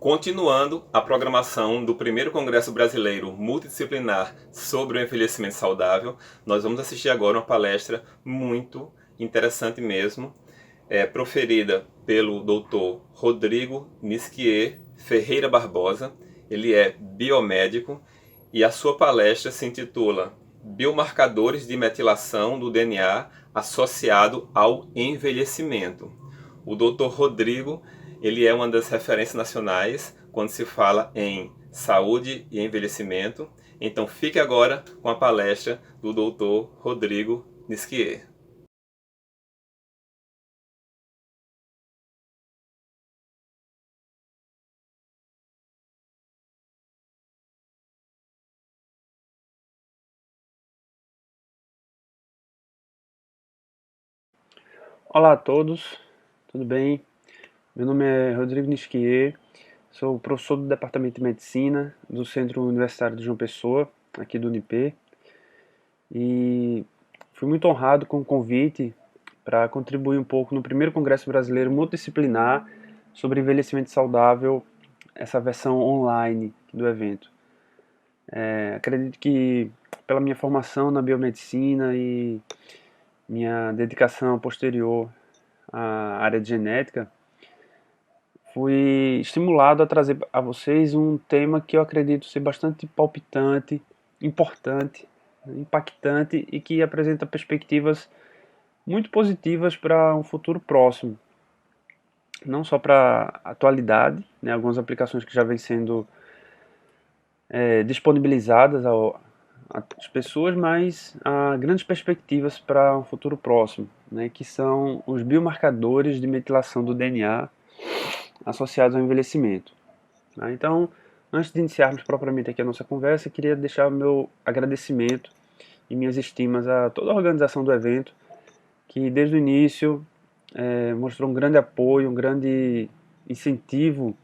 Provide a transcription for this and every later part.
Continuando a programação do primeiro Congresso Brasileiro Multidisciplinar sobre o Envelhecimento Saudável, nós vamos assistir agora uma palestra muito interessante mesmo, proferida pelo Dr. Rodrigo Nisquier Ferreira Barbosa. Ele é biomédico e a sua palestra se intitula Biomarcadores de metilação do DNA associado ao envelhecimento. O Dr. Rodrigo, ele é uma das referências nacionais quando se fala em saúde e envelhecimento. Então fique agora com a palestra do Dr. Rodrigo Nisquier. Olá a todos, tudo bem? Meu nome é Rodrigo Nisquier, sou professor do Departamento de Medicina do Centro Universitário de João Pessoa, aqui do UNIP, e fui muito honrado com o convite para contribuir um pouco no primeiro Congresso Brasileiro Multidisciplinar sobre envelhecimento saudável, essa versão online do evento. Acredito que pela minha formação na biomedicina e minha dedicação posterior à área de genética, fui estimulado a trazer a vocês um tema que eu acredito ser bastante palpitante, importante, impactante e que apresenta perspectivas muito positivas para um futuro próximo. Não só para a atualidade, né, algumas aplicações que já vêm sendo disponibilizadas às pessoas, mas há grandes perspectivas para um futuro próximo, né, que são os biomarcadores de metilação do DNA associados ao envelhecimento. Então, antes de iniciarmos propriamente aqui a nossa conversa, eu queria deixar meu agradecimento e minhas estimas a toda a organização do evento, que desde o início mostrou um grande apoio, um grande incentivo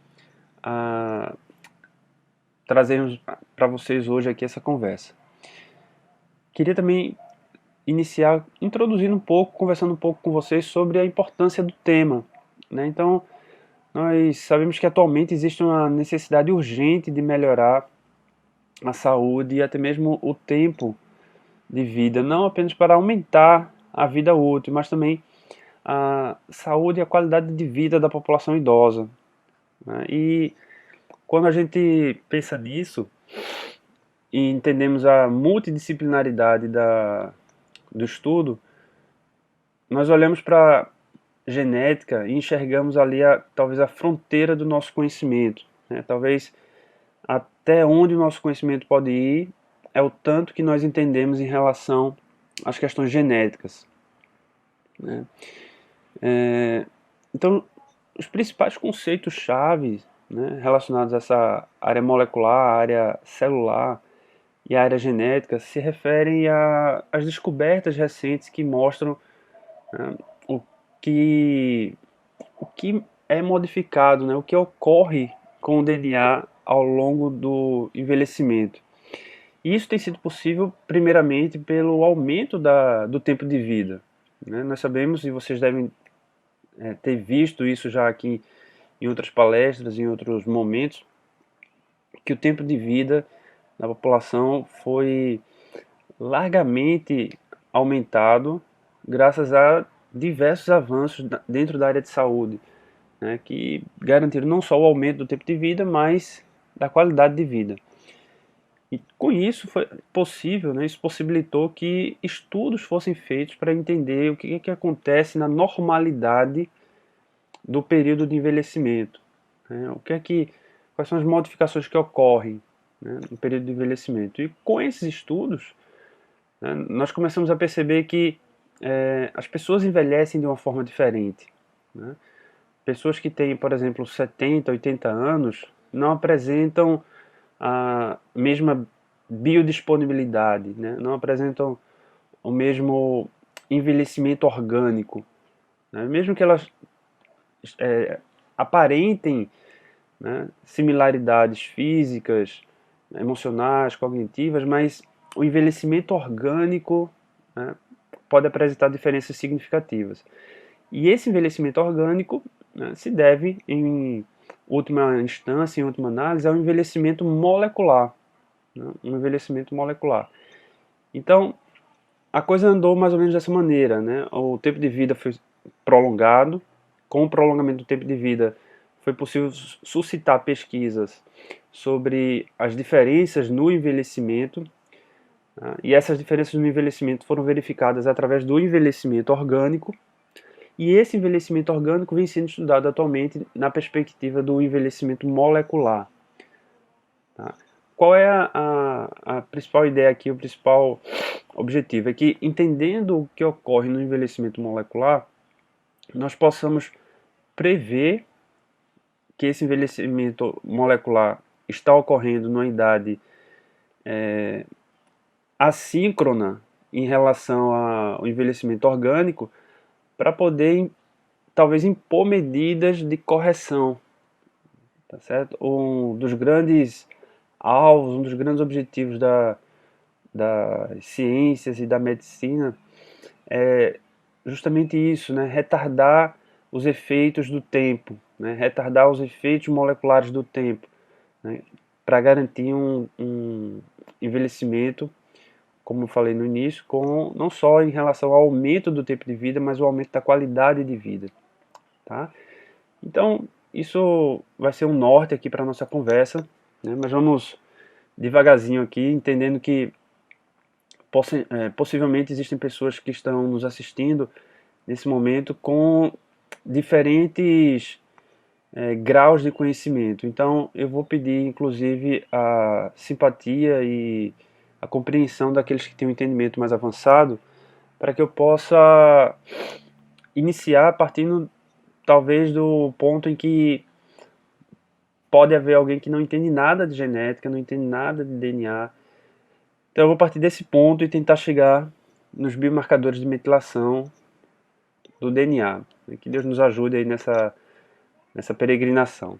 a trazermos para vocês hoje aqui essa conversa. Queria também iniciar introduzindo um pouco, conversando um pouco com vocês sobre a importância do tema, né? Então, nós sabemos que atualmente existe uma necessidade urgente de melhorar a saúde e até mesmo o tempo de vida, não apenas para aumentar a vida útil, mas também a saúde e a qualidade de vida da população idosa, né? E quando a gente pensa nisso e entendemos a multidisciplinaridade do estudo, nós olhamos para genética e enxergamos ali talvez a fronteira do nosso conhecimento, né? Talvez até onde o nosso conhecimento pode ir é o tanto que nós entendemos em relação às questões genéticas, né? Então, os principais conceitos-chave, né, relacionados a essa área molecular, área celular e a área genética se referem às descobertas recentes que mostram, né, o que, o que é modificado, né, o que ocorre com o DNA ao longo do envelhecimento. E isso tem sido possível, primeiramente, pelo aumento do tempo de vida, né? Nós sabemos, e vocês devem ter visto isso já aqui em outras palestras, em outros momentos, que o tempo de vida da população foi largamente aumentado graças a diversos avanços dentro da área de saúde, né, que garantiram não só o aumento do tempo de vida, mas da qualidade de vida. E com isso foi possível, né, isso possibilitou que estudos fossem feitos para entender o que acontece na normalidade do período de envelhecimento, né, quais são as modificações que ocorrem, né, no período de envelhecimento. E com esses estudos, né, nós começamos a perceber que as pessoas envelhecem de uma forma diferente, né? Pessoas que têm, por exemplo, 70, 80 anos não apresentam a mesma biodisponibilidade, né? Não apresentam o mesmo envelhecimento orgânico, né? Mesmo que elas aparentem, né, similaridades físicas, emocionais, cognitivas, mas o envelhecimento orgânico, né, pode apresentar diferenças significativas. E esse envelhecimento orgânico, né, se deve, em última instância, em última análise, é o envelhecimento molecular, né? Um envelhecimento molecular. Então, a coisa andou mais ou menos dessa maneira, né? O tempo de vida foi prolongado. Com o prolongamento do tempo de vida, foi possível suscitar pesquisas sobre as diferenças no envelhecimento, tá? E essas diferenças no envelhecimento foram verificadas através do envelhecimento orgânico, e esse envelhecimento orgânico vem sendo estudado atualmente na perspectiva do envelhecimento molecular. Tá? Qual é a principal ideia aqui, o principal objetivo? É que, entendendo o que ocorre no envelhecimento molecular, nós possamos prever que esse envelhecimento molecular está ocorrendo numa idade assíncrona em relação ao envelhecimento orgânico, para poder talvez impor medidas de correção, tá certo? Um dos grandes alvos, um dos grandes objetivos das ciências e da medicina é justamente isso, né? Retardar os efeitos do tempo, né? Retardar os efeitos moleculares do tempo, né? Para garantir um envelhecimento, como eu falei no início, com, não só em relação ao aumento do tempo de vida, mas o aumento da qualidade de vida. Tá? Então, isso vai ser um norte aqui para a nossa conversa, né? Mas vamos devagarzinho aqui, entendendo que possivelmente existem pessoas que estão nos assistindo nesse momento com diferentes graus de conhecimento. Então, eu vou pedir, inclusive, a simpatia e a compreensão daqueles que têm um entendimento mais avançado, para que eu possa iniciar partindo, talvez, do ponto em que pode haver alguém que não entende nada de genética, não entende nada de DNA. Então, eu vou partir desse ponto e tentar chegar nos biomarcadores de metilação do DNA. Que Deus nos ajude aí nessa peregrinação.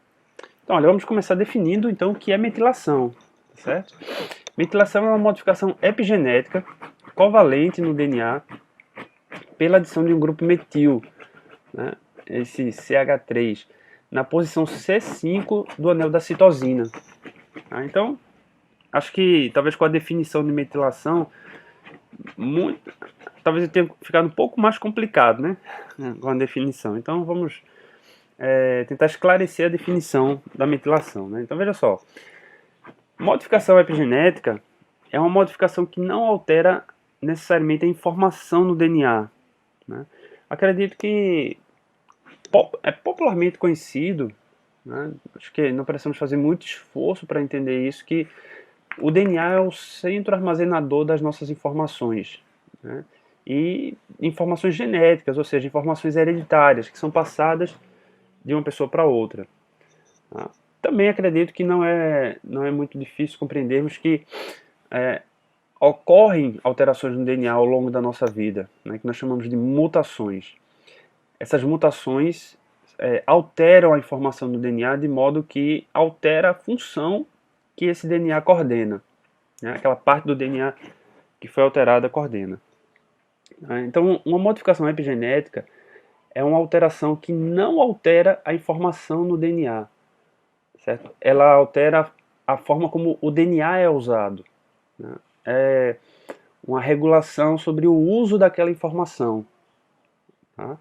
Então, olha, vamos começar definindo então o que é metilação, certo? Metilação é uma modificação epigenética covalente no DNA pela adição de um grupo metil, né, esse CH3, na posição C5 do anel da citosina. Tá? Então, acho que talvez com a definição de metilação, talvez eu tenha ficado um pouco mais complicado, né, com a definição. Então, vamos tentar esclarecer a definição da metilação. Né? Então, veja só. Modificação epigenética é uma modificação que não altera necessariamente a informação no DNA. Né? Acredito que é popularmente conhecido, né? Acho que não precisamos fazer muito esforço para entender isso, que o DNA é o centro armazenador das nossas informações. Né? E informações genéticas, ou seja, informações hereditárias, que são passadas de uma pessoa para outra. Tá? Também acredito que não é muito difícil compreendermos que ocorrem alterações no DNA ao longo da nossa vida, né, que nós chamamos de mutações. Essas mutações alteram a informação do DNA de modo que altera a função que esse DNA coordena. Né, aquela parte do DNA que foi alterada coordena. Então, uma modificação epigenética é uma alteração que não altera a informação no DNA. Certo? Ela altera a forma como o DNA é usado. Né? É uma regulação sobre o uso daquela informação. Tá?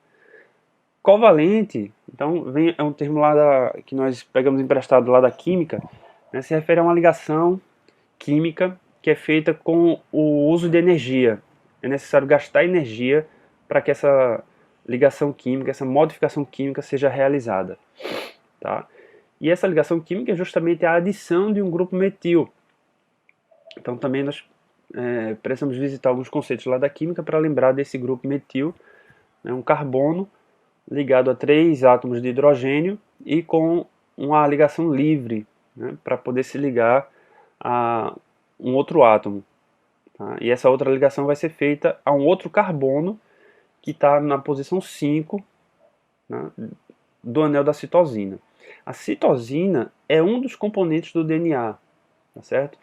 Covalente, então, é um termo lá que nós pegamos emprestado lá da química, né? Se refere a uma ligação química que é feita com o uso de energia. É necessário gastar energia para que essa ligação química, essa modificação química seja realizada. Tá? E essa ligação química é justamente a adição de um grupo metil. Então também nós precisamos visitar alguns conceitos lá da química para lembrar desse grupo metil, né, um carbono ligado a 3 átomos de hidrogênio e com uma ligação livre, né, para poder se ligar a um outro átomo. Tá? E essa outra ligação vai ser feita a um outro carbono que está na posição 5, né, do anel da citosina. A citosina é um dos componentes do DNA, tá certo?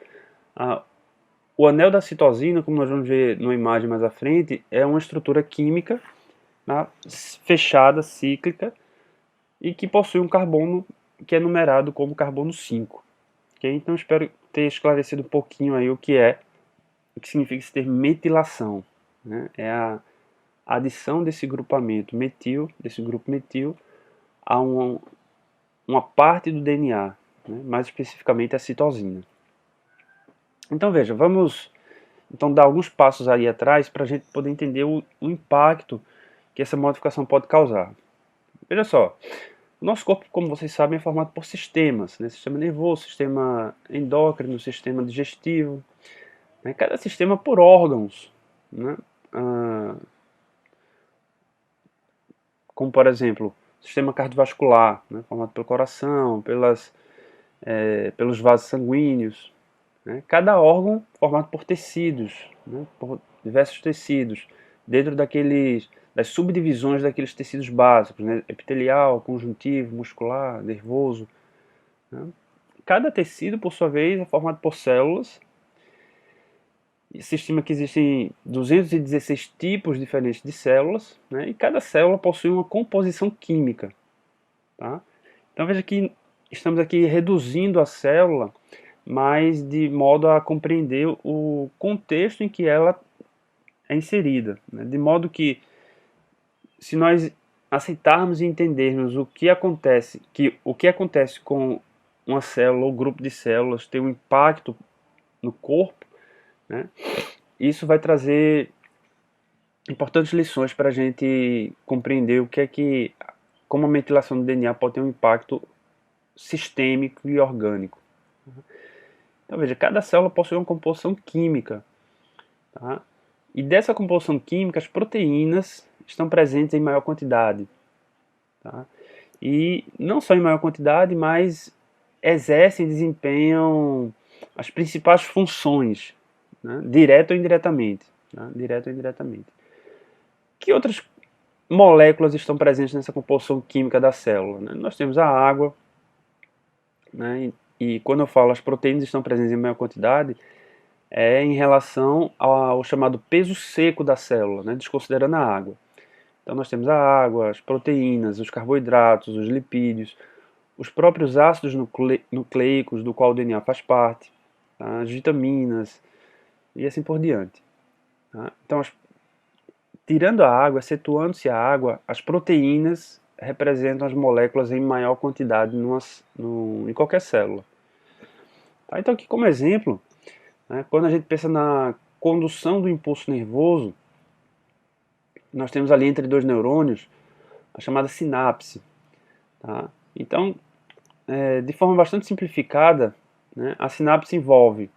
O anel da citosina, como nós vamos ver numa imagem mais à frente, é uma estrutura química, né, fechada, cíclica, e que possui um carbono que é numerado como carbono 5. Okay? Então espero ter esclarecido um pouquinho aí o que significa esse termo metilação. Né? É a adição desse grupamento metil, desse grupo metil, a uma parte do DNA, né? Mais especificamente a citosina. Então veja, vamos então dar alguns passos aí atrás para a gente poder entender o impacto que essa modificação pode causar. Veja só, o nosso corpo, como vocês sabem, é formado por sistemas, né? Sistema nervoso, sistema endócrino, sistema digestivo, né? Cada sistema por órgãos, né? Como por exemplo, o sistema cardiovascular, né? Formado pelo coração, pelos vasos sanguíneos, né? Cada órgão formado por tecidos, né? Por diversos tecidos, dentro das subdivisões daqueles tecidos básicos, né? Epitelial, conjuntivo, muscular, nervoso. Né? Cada tecido, por sua vez, é formado por células. E se estima que existem 216 tipos diferentes de células, né? E cada célula possui uma composição química. Tá? Então veja que estamos aqui reduzindo a célula, mas de modo a compreender o contexto em que ela é inserida. Né? De modo que, se nós aceitarmos e entendermos o que acontece com uma célula ou grupo de células tem um impacto no corpo, né? Isso vai trazer importantes lições para a gente compreender como a metilação do DNA pode ter um impacto sistêmico e orgânico. Então veja, cada célula possui uma composição química, tá? E dessa composição química, as proteínas estão presentes em maior quantidade, tá? E não só em maior quantidade, mas desempenham as principais funções, né? Direto ou indiretamente. Tá? Direto ou indiretamente. Que outras moléculas estão presentes nessa composição química da célula? Né? Nós temos a água, né? E quando eu falo as proteínas estão presentes em maior quantidade, é em relação ao chamado peso seco da célula, né? Desconsiderando a água. Então nós temos a água, as proteínas, os carboidratos, os lipídios, os próprios ácidos nucleicos, do qual o DNA faz parte, tá? As vitaminas e assim por diante. Tá? Então, tirando a água, excetuando-se a água, as proteínas representam as moléculas em maior quantidade em qualquer célula. Tá? Então aqui como exemplo, né, quando a gente pensa na condução do impulso nervoso, nós temos ali entre dois neurônios a chamada sinapse. Tá? Então, de forma bastante simplificada, né, a sinapse envolve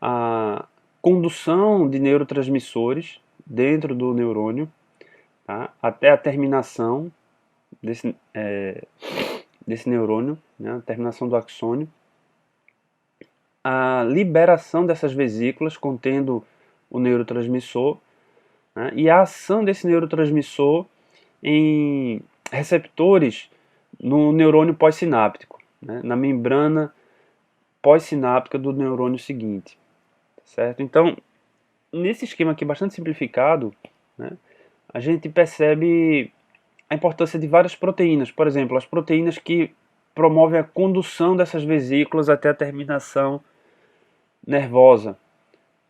a condução de neurotransmissores dentro do neurônio, tá, até a terminação desse neurônio, né, a terminação do axônio, a liberação dessas vesículas contendo o neurotransmissor, né, e a ação desse neurotransmissor em receptores no neurônio pós-sináptico, né, na membrana pós-sináptica do neurônio seguinte. Certo? Então, nesse esquema aqui bastante simplificado, né, a gente percebe a importância de várias proteínas. Por exemplo, as proteínas que promovem a condução dessas vesículas até a terminação nervosa.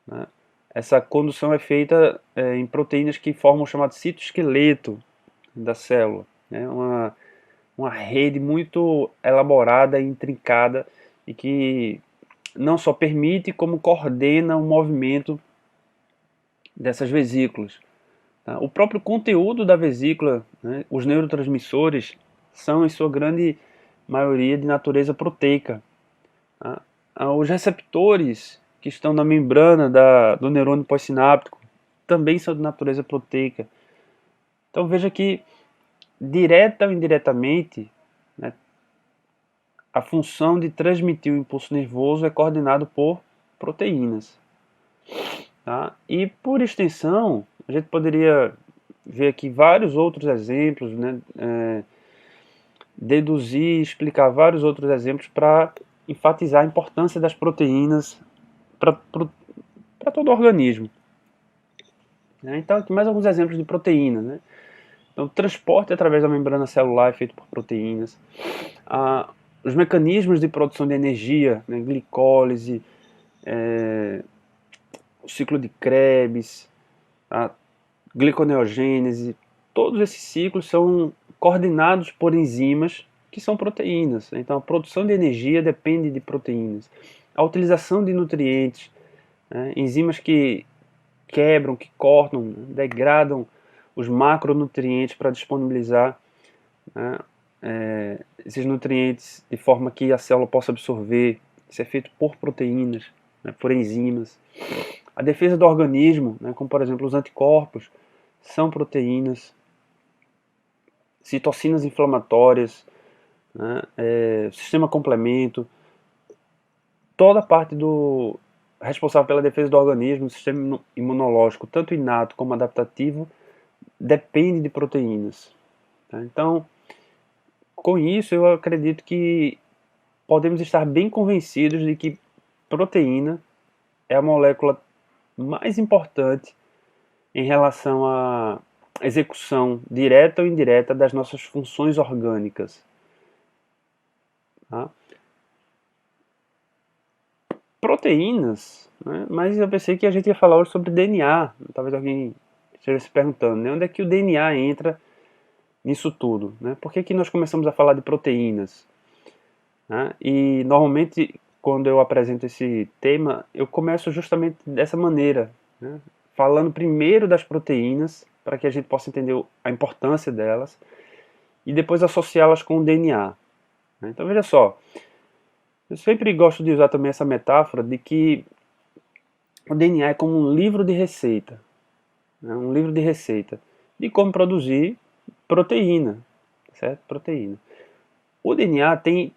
Né? Essa condução é feita em proteínas que formam o chamado citoesqueleto da célula. Né? Uma rede muito elaborada e intrincada e que não só permite, como coordena o movimento dessas vesículas. Tá? O próprio conteúdo da vesícula, né, os neurotransmissores, são em sua grande maioria de natureza proteica. Tá? Os receptores que estão na membrana do neurônio pós-sináptico também são de natureza proteica. Então veja que, direta ou indiretamente, né, a função de transmitir o impulso nervoso é coordenado por proteínas. Tá? E por extensão, a gente poderia ver aqui vários outros exemplos, né, deduzir, explicar vários outros exemplos para enfatizar a importância das proteínas para todo o organismo. Então aqui mais alguns exemplos de proteínas. Né? Então, o transporte através da membrana celular é feito por proteínas. os mecanismos de produção de energia, né, glicólise, o ciclo de Krebs, a gliconeogênese, todos esses ciclos são coordenados por enzimas que são proteínas. Então a produção de energia depende de proteínas. A utilização de nutrientes, né, enzimas que quebram, que cortam, né, degradam os macronutrientes para disponibilizar, né, esses nutrientes de forma que a célula possa absorver. Isso é feito por proteínas, né, por enzimas. A defesa do organismo, né, como por exemplo os anticorpos, são proteínas. Citocinas inflamatórias, né, sistema complemento, toda a parte responsável pela defesa do organismo, o sistema imunológico, tanto inato como adaptativo, depende de proteínas. Tá? Então, com isso, eu acredito que podemos estar bem convencidos de que proteína é a molécula mais importante em relação à execução direta ou indireta das nossas funções orgânicas. Tá? Proteínas, né? Mas eu pensei que a gente ia falar hoje sobre DNA. Talvez alguém esteja se perguntando, né? Onde é que o DNA entra nisso tudo? Né? Por que nós começamos a falar de proteínas? Né? E normalmente, quando eu apresento esse tema, eu começo justamente dessa maneira, né? Falando primeiro das proteínas, para que a gente possa entender a importância delas, e depois associá-las com o DNA. Né? Então veja só, eu sempre gosto de usar também essa metáfora de que o DNA é como um livro de receita, né? Um livro de receita de como produzir proteína, certo? Proteína. O DNA tem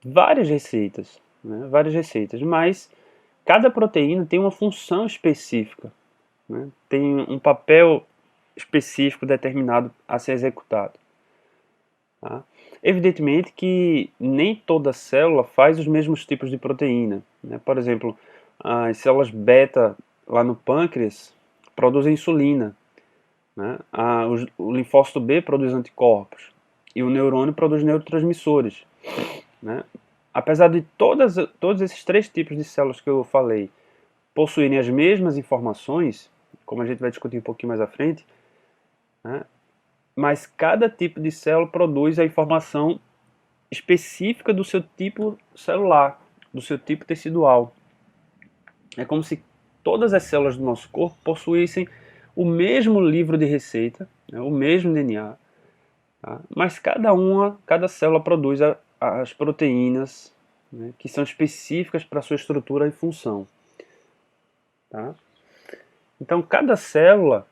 várias receitas, né? Várias receitas, mas cada proteína tem uma função específica, né? Tem um papel específico determinado a ser executado. Tá? Evidentemente que nem toda célula faz os mesmos tipos de proteína, né? Por exemplo, as células beta lá no pâncreas produzem insulina, né? O linfócito B produz anticorpos e o neurônio produz neurotransmissores, né? Apesar de todos esses três tipos de células que eu falei possuírem as mesmas informações, como a gente vai discutir um pouquinho mais à frente, né? Mas cada tipo de célula produz a informação específica do seu tipo celular, do seu tipo tecidual. É como se todas as células do nosso corpo possuíssem o mesmo livro de receita, né, o mesmo DNA, tá? Mas cada célula produz as proteínas, né, que são específicas para a sua estrutura e função. Tá? Então cada célula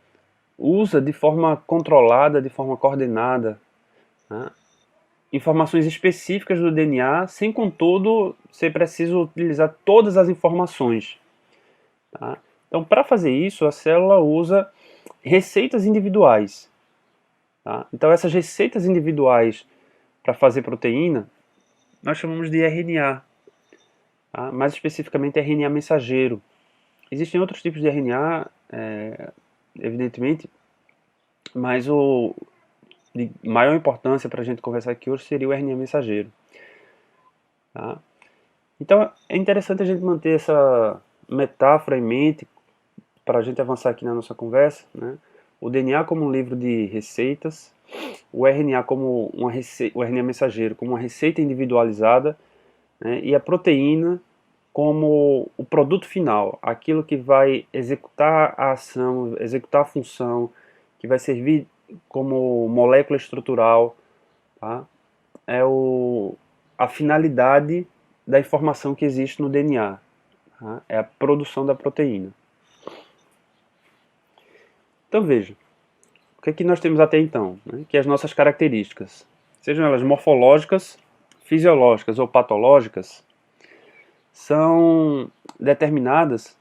usa de forma controlada, de forma coordenada, né, informações específicas do DNA, sem contudo ser preciso utilizar todas as informações. Tá? Então, para fazer isso, a célula usa receitas individuais. Tá? Então, essas receitas individuais para fazer proteína, nós chamamos de RNA, tá? Mais especificamente RNA mensageiro. Existem outros tipos de RNA, evidentemente, mas o de maior importância para a gente conversar aqui hoje seria o RNA mensageiro. Tá? Então é interessante a gente manter essa metáfora em mente para a gente avançar aqui na nossa conversa, né? O DNA como um livro de receitas, o RNA como o RNA mensageiro como uma receita individualizada, né? E a proteína como o produto final, aquilo que vai executar a ação, executar a função, que vai servir como molécula estrutural, tá? A finalidade da informação que existe no DNA, tá? É a produção da proteína. Então veja, o que é que nós temos até então? Né? Que as nossas características, sejam elas morfológicas, fisiológicas ou patológicas, são determinadas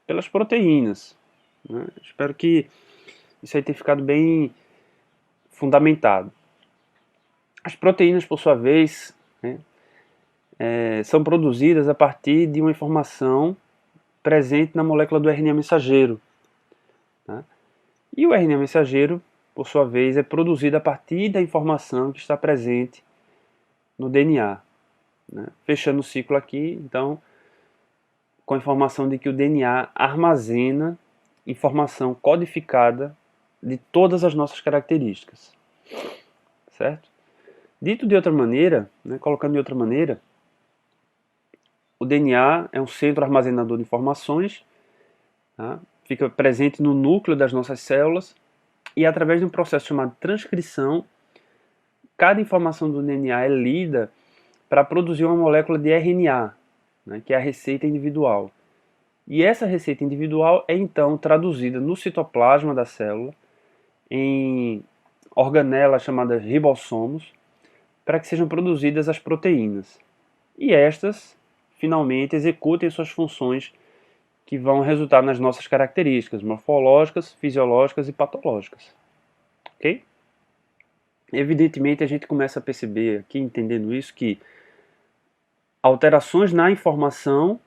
pelas proteínas. Né? Espero que isso aí tenha ficado bem fundamentado. As proteínas, por sua vez, né, são produzidas a partir de uma informação presente na molécula do RNA mensageiro. Tá? E o RNA mensageiro, por sua vez, é produzido a partir da informação que está presente no DNA. né? Fechando o ciclo aqui, então, com a informação de que o DNA armazena informação codificada de todas as nossas características, certo? Dito de outra maneira, né, colocando de outra maneira, o DNA é um centro armazenador de informações, tá? Fica presente no núcleo das nossas células e através de um processo chamado transcrição, cada informação do DNA é lida para produzir uma molécula de RNA, né, que é a receita individual. E essa receita individual é então traduzida no citoplasma da célula em organelas chamadas ribossomos para que sejam produzidas as proteínas. E estas, finalmente, executem suas funções que vão resultar nas nossas características morfológicas, fisiológicas e patológicas. Ok? Evidentemente, a gente começa a perceber aqui, entendendo isso, que alterações na informação,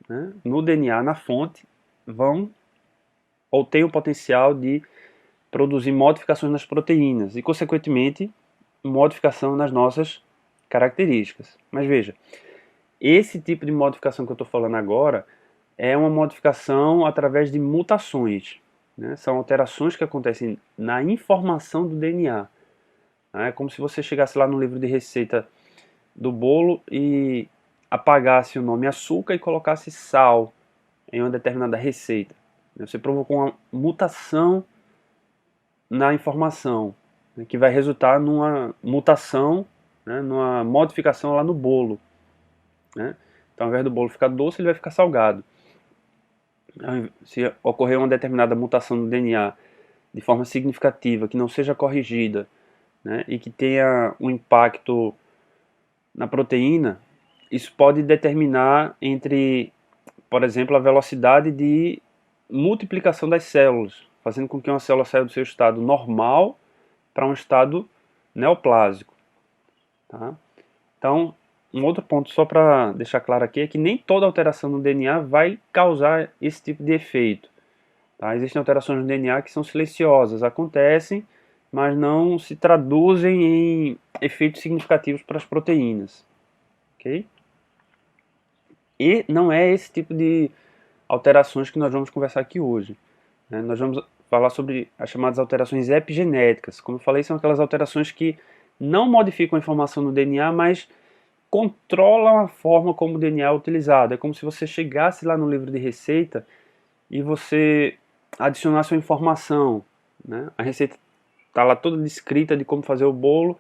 né, no DNA, na fonte, vão ou têm o potencial de produzir modificações nas proteínas e, consequentemente, modificação nas nossas características. Mas veja, esse tipo de modificação que eu estou falando agora é uma modificação através de mutações, né? São alterações que acontecem na informação do DNA. É como se você chegasse lá no livro de receita do bolo e apagasse o nome açúcar e colocasse sal em uma determinada receita. Você provocou uma mutação na informação, né, que vai resultar numa mutação, né, numa modificação lá no bolo. Né? Então, ao invés do bolo ficar doce, ele vai ficar salgado. Se ocorrer uma determinada mutação no DNA de forma significativa, que não seja corrigida, né, e que tenha um impacto na proteína, isso pode determinar entre, por exemplo, a velocidade de multiplicação das células, fazendo com que uma célula saia do seu estado normal para um estado neoplásico. Tá? Então, um outro ponto só para deixar claro aqui é que nem toda alteração no DNA vai causar esse tipo de efeito. Tá? Existem alterações no DNA que são silenciosas, acontecem, mas não se traduzem em efeitos significativos para as proteínas. Okay? E não é esse tipo de alterações que nós vamos conversar aqui hoje. Né? Nós vamos falar sobre as chamadas alterações epigenéticas. Como eu falei, são aquelas alterações que não modificam a informação no DNA, mas controlam a forma como o DNA é utilizado. É como se você chegasse lá no livro de receita e você adicionasse uma informação. Né? A receita está lá toda descrita de como fazer o bolo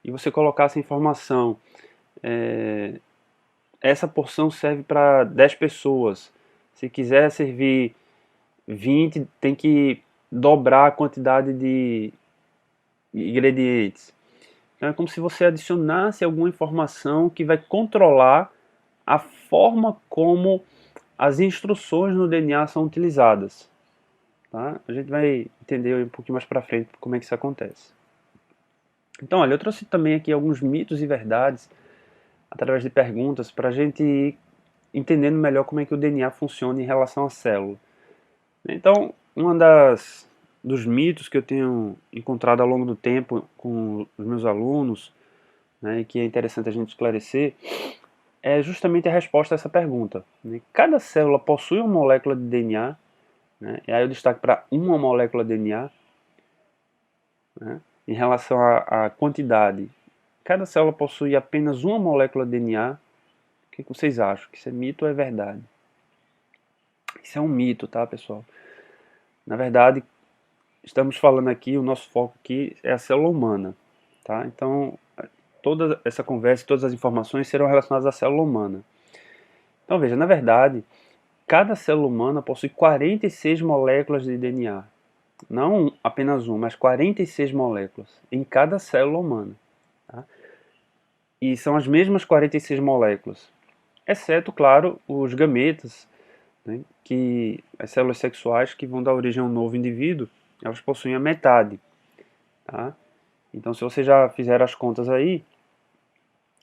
e você colocasse a informação. Essa porção serve para 10 pessoas. Se quiser servir 20, tem que dobrar a quantidade de ingredientes. Então é como se você adicionasse alguma informação que vai controlar a forma como as instruções no DNA são utilizadas. Tá? A gente vai entender um pouquinho mais para frente como é que isso acontece. Então, olha, eu trouxe também aqui alguns mitos e verdades através de perguntas para a gente ir entendendo melhor como é que o DNA funciona em relação à célula. Então, dos mitos que eu tenho encontrado ao longo do tempo com os meus alunos, né, e que é interessante a gente esclarecer, é justamente a resposta a essa pergunta. Né? Cada célula possui uma molécula de DNA, né, e aí eu destaco para uma molécula de DNA, né, em relação à quantidade. Cada célula possui apenas uma molécula de DNA. O que vocês acham? Que isso é mito ou é verdade? Isso é um mito, tá, pessoal? Na verdade, estamos falando aqui, o nosso foco aqui é a célula humana, tá? Então, toda essa conversa, todas as informações serão relacionadas à célula humana. Então, veja, na verdade, cada célula humana possui 46 moléculas de DNA. Não apenas uma, mas 46 moléculas em cada célula humana. Tá? E são as mesmas 46 moléculas, exceto, claro, os gametas, né, que as células sexuais que vão dar origem a um novo indivíduo, elas possuem a metade. Tá? Então, se você já fizer as contas aí,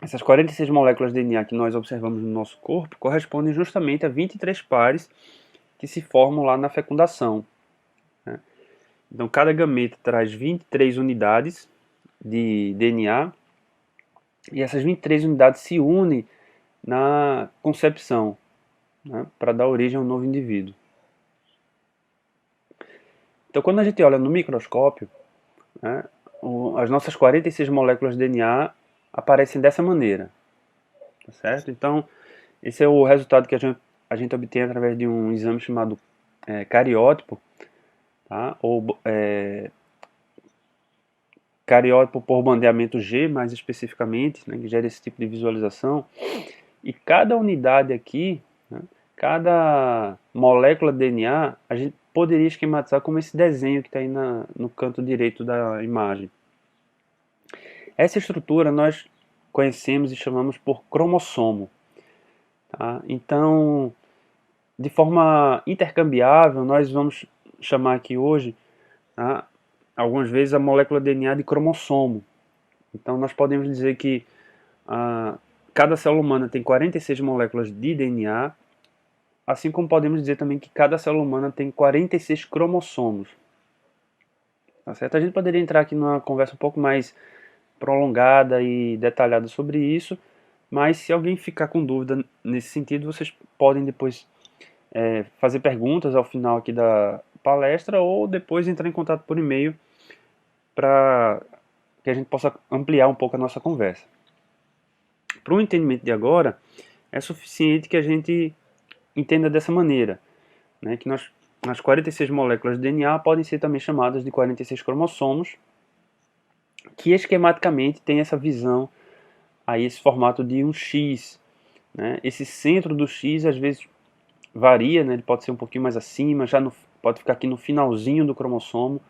essas 46 moléculas de DNA que nós observamos no nosso corpo correspondem justamente a 23 pares que se formam lá na fecundação. Né? Então, cada gameta traz 23 unidades de DNA E essas 23 unidades se unem na concepção, né, para dar origem a um novo indivíduo. Então, quando a gente olha no microscópio, né, as nossas 46 moléculas de DNA aparecem dessa maneira, tá certo? Então, esse é o resultado que a gente obtém através de um exame chamado cariótipo, tá? Ou cariótipo por bandeamento G, mais especificamente, né, que gera esse tipo de visualização. E cada unidade aqui, né, cada molécula de DNA, a gente poderia esquematizar como esse desenho que está aí no canto direito da imagem. Essa estrutura nós conhecemos e chamamos por cromossomo. Tá? Então, de forma intercambiável, nós vamos chamar aqui hoje, tá, algumas vezes, a molécula DNA de cromossomo. Então, nós podemos dizer que cada célula humana tem 46 moléculas de DNA, assim como podemos dizer também que cada célula humana tem 46 cromossomos. Tá certo? A gente poderia entrar aqui numa conversa um pouco mais prolongada e detalhada sobre isso, mas se alguém ficar com dúvida nesse sentido, vocês podem depois fazer perguntas ao final aqui da palestra ou depois entrar em contato por e-mail para que a gente possa ampliar um pouco a nossa conversa. Para o entendimento de agora, é suficiente que a gente entenda dessa maneira, né, que as 46 moléculas de DNA podem ser também chamadas de 46 cromossomos, que esquematicamente tem essa visão, aí esse formato de um X. Né? Esse centro do X às vezes varia, né? Ele pode ser um pouquinho mais acima, pode ficar aqui no finalzinho do cromossomo,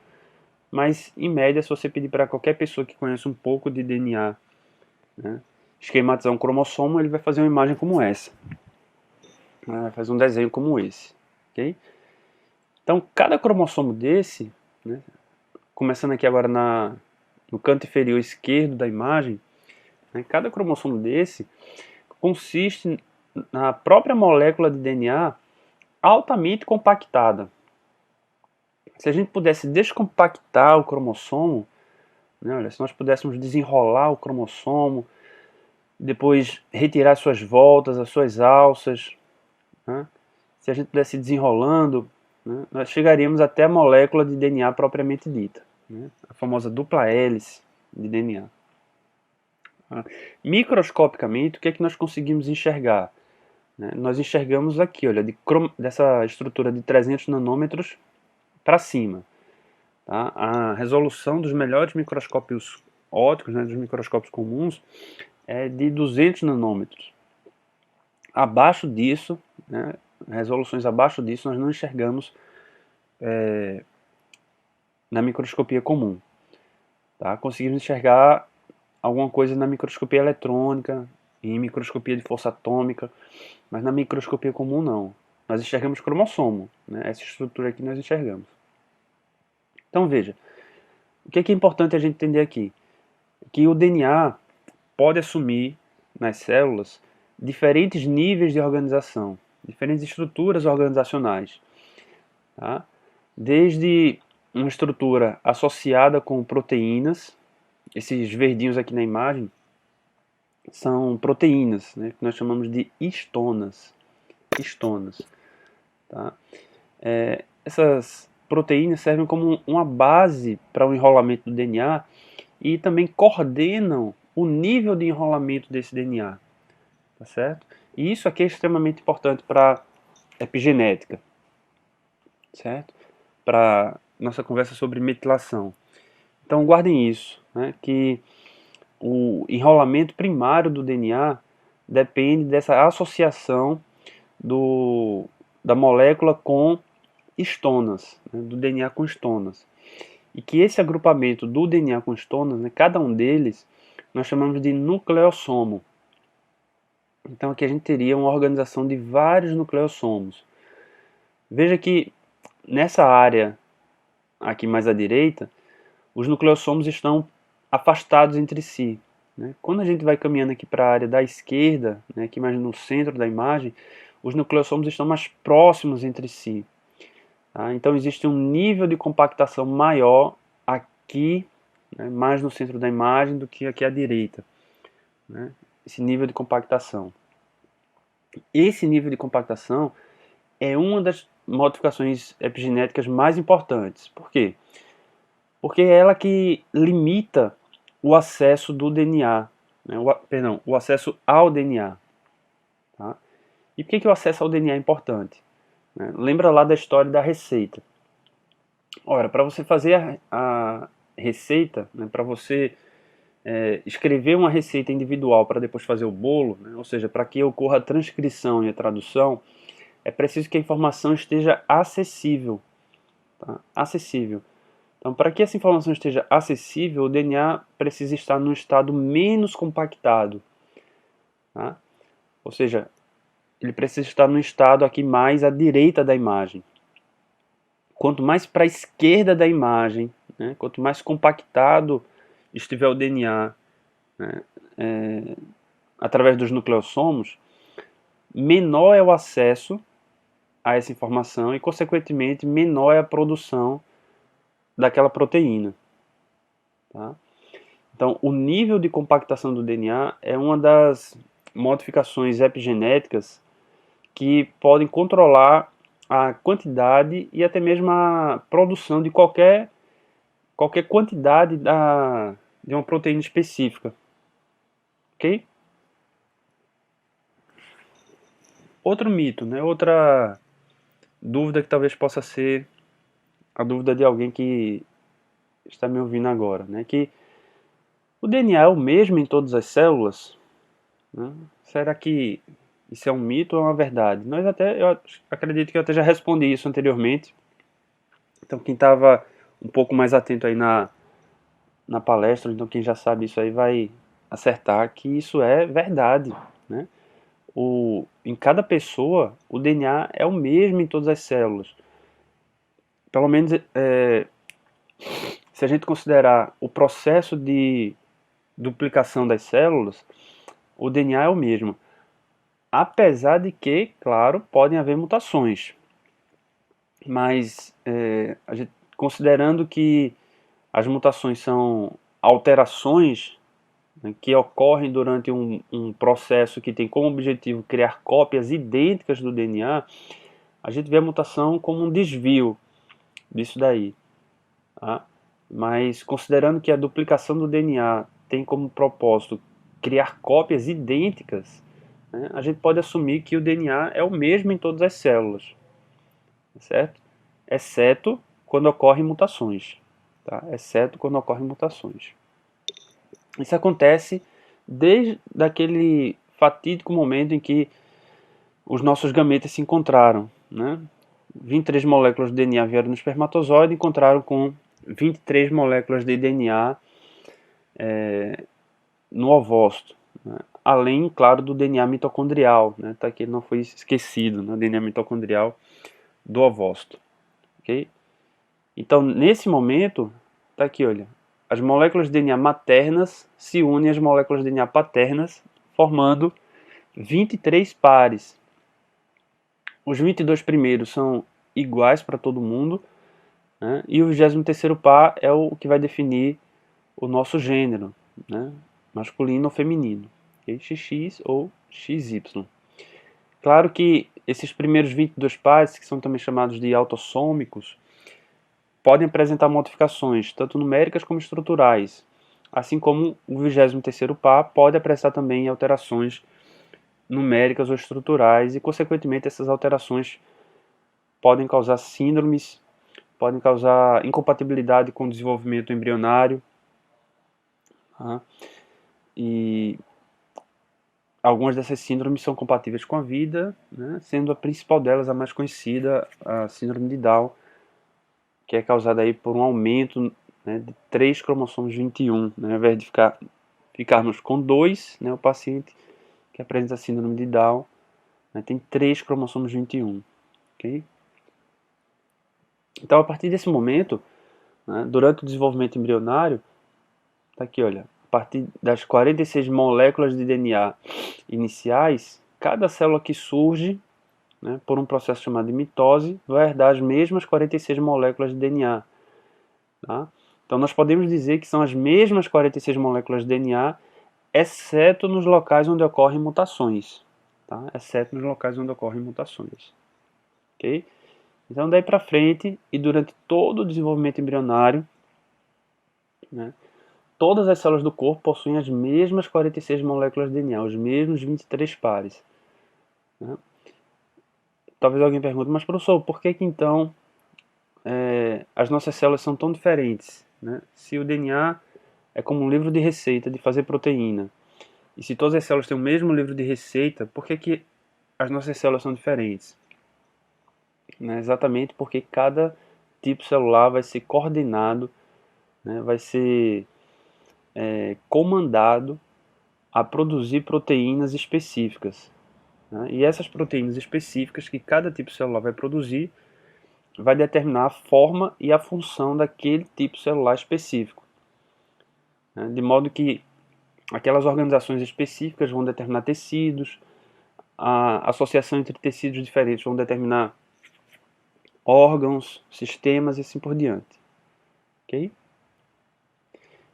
mas em média, se você pedir para qualquer pessoa que conheça um pouco de DNA, né, esquematizar um cromossomo, ele vai fazer uma imagem como essa, vai fazer um desenho como esse, ok? Então, cada cromossomo desse, né, começando aqui agora no canto inferior esquerdo da imagem, né, cada cromossomo desse consiste na própria molécula de DNA altamente compactada. Se a gente pudesse descompactar o cromossomo, né, olha, se nós pudéssemos desenrolar o cromossomo, depois retirar suas voltas, as suas alças, né, se a gente pudesse ir desenrolando, né, nós chegaríamos até a molécula de DNA propriamente dita, né, a famosa dupla hélice de DNA. Microscopicamente, o que é que nós conseguimos enxergar? Né, nós enxergamos aqui, olha, dessa estrutura de 300 nanômetros para cima. Tá? A resolução dos melhores microscópios ópticos, né, dos microscópios comuns, é de 200 nanômetros. Abaixo disso, né, resoluções abaixo disso, nós não enxergamos na microscopia comum. Tá? Conseguimos enxergar alguma coisa na microscopia eletrônica, em microscopia de força atômica, mas na microscopia comum não. Nós enxergamos cromossomo, né? Essa estrutura aqui nós enxergamos. Então veja, o que é importante a gente entender aqui? Que o DNA pode assumir nas células diferentes níveis de organização, diferentes estruturas organizacionais. Tá? Desde uma estrutura associada com proteínas, esses verdinhos aqui na imagem são proteínas, né, que nós chamamos de histonas. Tá? Essas proteínas servem como uma base para o enrolamento do DNA e também coordenam o nível de enrolamento desse DNA. Tá certo? E isso aqui é extremamente importante para epigenética, certo? Para nossa conversa sobre metilação. Então guardem isso, né, que o enrolamento primário do DNA depende dessa associação da molécula com histonas, né, do DNA com histonas. E que esse agrupamento do DNA com histonas, né, cada um deles, nós chamamos de nucleossomo. Então aqui a gente teria uma organização de vários nucleossomos. Veja que nessa área aqui mais à direita, os nucleossomos estão afastados entre si. Né? Quando a gente vai caminhando aqui para a área da esquerda, né, aqui mais no centro da imagem, os nucleossomos estão mais próximos entre si. Tá? Então existe um nível de compactação maior aqui, né, mais no centro da imagem, do que aqui à direita. né? Esse nível de compactação. Esse nível de compactação é uma das modificações epigenéticas mais importantes. Por quê? Porque é ela que limita o acesso do DNA, né? O acesso ao DNA. Tá? E por que o acesso ao DNA é importante? Né? Lembra lá da história da receita. Ora, para você fazer a receita, né, para você escrever uma receita individual para depois fazer o bolo, né, ou seja, para que ocorra a transcrição e a tradução, é preciso que a informação esteja acessível. Tá? Acessível. Então, para que essa informação esteja acessível, o DNA precisa estar num estado menos compactado. Tá? Ou seja, ele precisa estar num estado aqui mais à direita da imagem. Quanto mais para a esquerda da imagem, né, quanto mais compactado estiver o DNA, né, através dos nucleossomos, menor é o acesso a essa informação e, consequentemente, menor é a produção daquela proteína. Tá? Então, o nível de compactação do DNA é uma das modificações epigenéticas que podem controlar a quantidade e até mesmo a produção de qualquer quantidade de uma proteína específica. Ok? Outro mito, né? Outra dúvida que talvez possa ser a dúvida de alguém que está me ouvindo agora, né? Que o DNA é o mesmo em todas as células? Né? Será que isso é um mito ou é uma verdade? Eu acredito que eu até já respondi isso anteriormente. Então quem estava um pouco mais atento aí na palestra, então quem já sabe isso aí vai acertar que isso é verdade, né? Em cada pessoa, o DNA é o mesmo em todas as células. Pelo menos, se a gente considerar o processo de duplicação das células, o DNA é o mesmo. Apesar de que, claro, podem haver mutações. Mas, considerando que as mutações são alterações, né, que ocorrem durante um processo que tem como objetivo criar cópias idênticas do DNA, a gente vê a mutação como um desvio disso daí. Tá? Mas considerando que a duplicação do DNA tem como propósito criar cópias idênticas, né, a gente pode assumir que o DNA é o mesmo em todas as células, certo? Exceto quando ocorrem mutações. Tá? Exceto quando ocorrem mutações. Isso acontece desde aquele fatídico momento em que os nossos gametas se encontraram, né? 23 moléculas de DNA vieram no espermatozoide e encontraram com 23 moléculas de DNA no ovócito, né? Além, claro, do DNA mitocondrial, né? Tá aqui, não foi esquecido, né? O DNA mitocondrial do ovócito, ok? Então, nesse momento, tá aqui, olha, as moléculas de DNA maternas se unem às moléculas de DNA paternas, formando 23 pares. Os 22 primeiros são iguais para todo mundo, né? E o 23º par é o que vai definir o nosso gênero, né? Masculino ou feminino, okay? XX ou XY. Claro que esses primeiros 22 pares, que são também chamados de autossômicos, podem apresentar modificações, tanto numéricas como estruturais, assim como o 23º par pode apresentar também alterações numéricas ou estruturais e, consequentemente, essas alterações podem causar síndromes, podem causar incompatibilidade com o desenvolvimento embrionário, tá? E algumas dessas síndromes são compatíveis com a vida, né? Sendo a principal delas, a mais conhecida, a síndrome de Down, que é causada aí por um aumento, né, de 3 cromossomos 21, né? Ao invés de ficarmos com 2, né, o paciente que apresenta a síndrome de Down, né, tem 3 cromossomos 21. Okay? Então, a partir desse momento, né, durante o desenvolvimento embrionário, tá aqui, olha, a partir das 46 moléculas de DNA iniciais, cada célula que surge, né, por um processo chamado de mitose, vai herdar as mesmas 46 moléculas de DNA. Tá? Então, nós podemos dizer que são as mesmas 46 moléculas de DNA exceto nos locais onde ocorrem mutações, tá? Exceto nos locais onde ocorrem mutações, ok? Então daí para frente e durante todo o desenvolvimento embrionário, né, todas as células do corpo possuem as mesmas 46 moléculas de DNA, os mesmos 23 pares, né? Talvez alguém pergunte, mas professor, por que então as nossas células são tão diferentes, né? Se o DNA é como um livro de receita de fazer proteína, e se todas as células têm o mesmo livro de receita, por que as nossas células são diferentes? Né? Exatamente porque cada tipo celular vai ser coordenado, né? Vai ser comandado a produzir proteínas específicas, né? E essas proteínas específicas que cada tipo celular vai produzir vai determinar a forma e a função daquele tipo celular específico, né? De modo que aquelas organizações específicas vão determinar tecidos, a associação entre tecidos diferentes vão determinar órgãos, sistemas e assim por diante. Ok?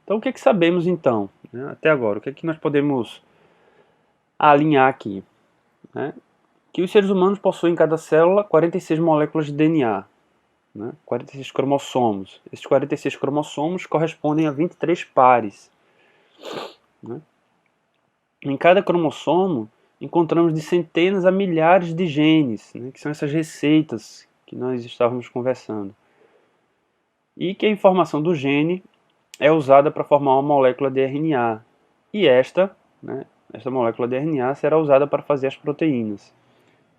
Então, o que sabemos então, né, até agora? O que nós podemos alinhar aqui? Né? Que os seres humanos possuem em cada célula 46 moléculas de DNA, né, 46 cromossomos. Esses 46 cromossomos correspondem a 23 pares. Né? Em cada cromossomo encontramos de centenas a milhares de genes, né, que são essas receitas que nós estávamos conversando. E que a informação do gene é usada para formar uma molécula de RNA. E esta molécula de RNA será usada para fazer as proteínas.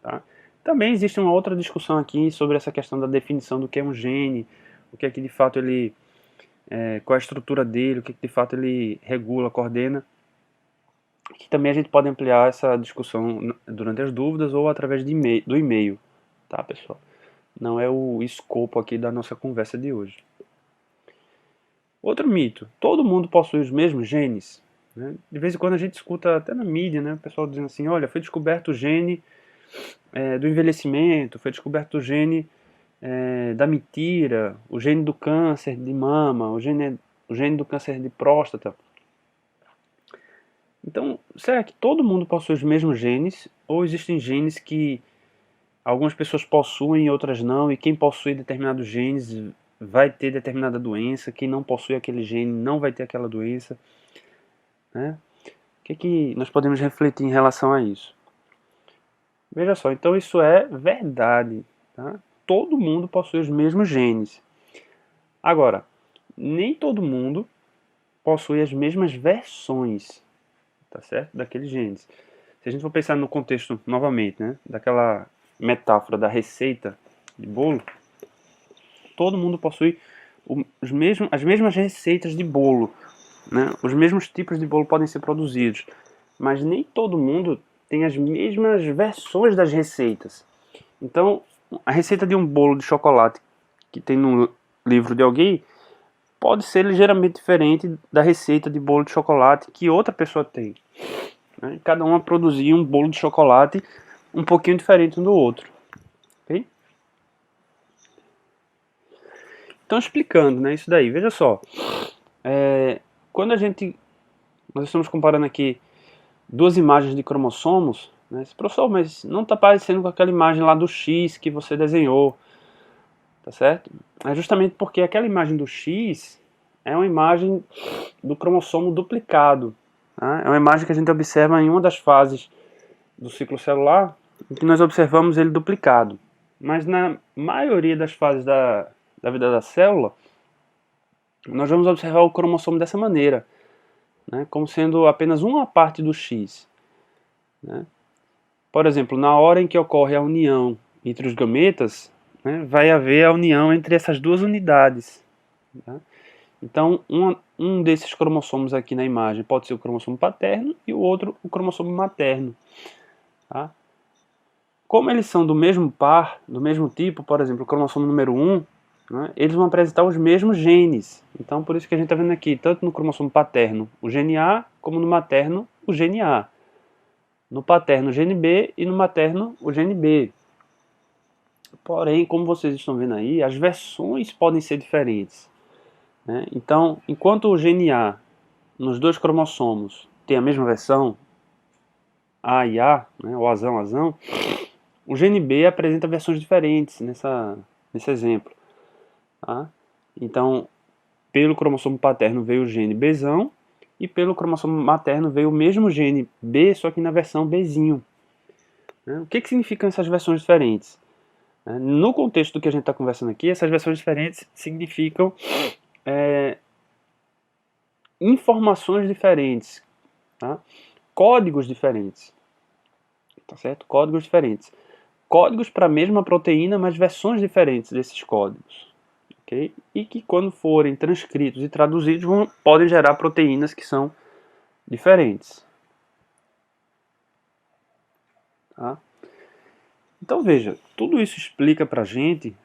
Tá? Também existe uma outra discussão aqui sobre essa questão da definição do que é um gene, o que é que de fato ele, qual é a estrutura dele, o que de fato ele regula, coordena. Que também a gente pode ampliar essa discussão durante as dúvidas ou através do e-mail, tá, pessoal? Não é o escopo aqui da nossa conversa de hoje. Outro mito: todo mundo possui os mesmos genes? Né? De vez em quando a gente escuta até na mídia, né, o pessoal dizendo assim: olha, foi descoberto o gene do envelhecimento, foi descoberto o gene da mentira, o gene do câncer de mama, o gene do câncer de próstata. Então, será que todo mundo possui os mesmos genes? Ou existem genes que algumas pessoas possuem e outras não, e quem possui determinados genes vai ter determinada doença, quem não possui aquele gene não vai ter aquela doença? Né? O que nós podemos refletir em relação a isso? Veja só, então isso é verdade. Tá? Todo mundo possui os mesmos genes. Agora, nem todo mundo possui as mesmas versões, tá certo? Daqueles genes. Se a gente for pensar no contexto, novamente, né, daquela metáfora da receita de bolo, todo mundo possui as mesmas receitas de bolo, né? Os mesmos tipos de bolo podem ser produzidos, mas nem todo mundo tem as mesmas versões das receitas. Então, a receita de um bolo de chocolate que tem no livro de alguém pode ser ligeiramente diferente da receita de bolo de chocolate que outra pessoa tem. Né? Cada uma produzia um bolo de chocolate um pouquinho diferente um do outro. Okay? Então, explicando, né, isso daí, veja só. Quando nós estamos comparando aqui duas imagens de cromossomos, né, professor, mas não está parecendo com aquela imagem lá do X que você desenhou, tá certo? É justamente porque aquela imagem do X é uma imagem do cromossomo duplicado. Tá? É uma imagem que a gente observa em uma das fases do ciclo celular, em que nós observamos ele duplicado. Mas na maioria das fases da vida da célula, nós vamos observar o cromossomo dessa maneira, né, como sendo apenas uma parte do X. Né? Por exemplo, na hora em que ocorre a união entre os gametas, né, vai haver a união entre essas duas unidades. Tá? Então, um desses cromossomos aqui na imagem pode ser o cromossomo paterno e o outro o cromossomo materno. Tá? Como eles são do mesmo par, do mesmo tipo, por exemplo, o cromossomo número 1, né, eles vão apresentar os mesmos genes. Então, por isso que a gente está vendo aqui, tanto no cromossomo paterno, o gene A, como no materno, o gene A. No paterno, o gene B, e no materno, o gene B. Porém, como vocês estão vendo aí, as versões podem ser diferentes. Né? Então, enquanto o gene A, nos dois cromossomos, tem a mesma versão, A e A, né, ou azão, azão, o gene B apresenta versões diferentes nesse exemplo. Tá? Então, pelo cromossomo paterno veio o gene Bzão, e pelo cromossomo materno veio o mesmo gene B, só que na versão Bzinho. Né? O que significam essas versões diferentes? No contexto do que a gente está conversando aqui, essas versões diferentes significam informações diferentes, tá? Códigos diferentes, tá certo? Códigos diferentes. Códigos para a mesma proteína, mas versões diferentes desses códigos. Okay? E que quando forem transcritos e traduzidos podem gerar proteínas que são diferentes. Tá? Então veja, tudo isso explica para a gente,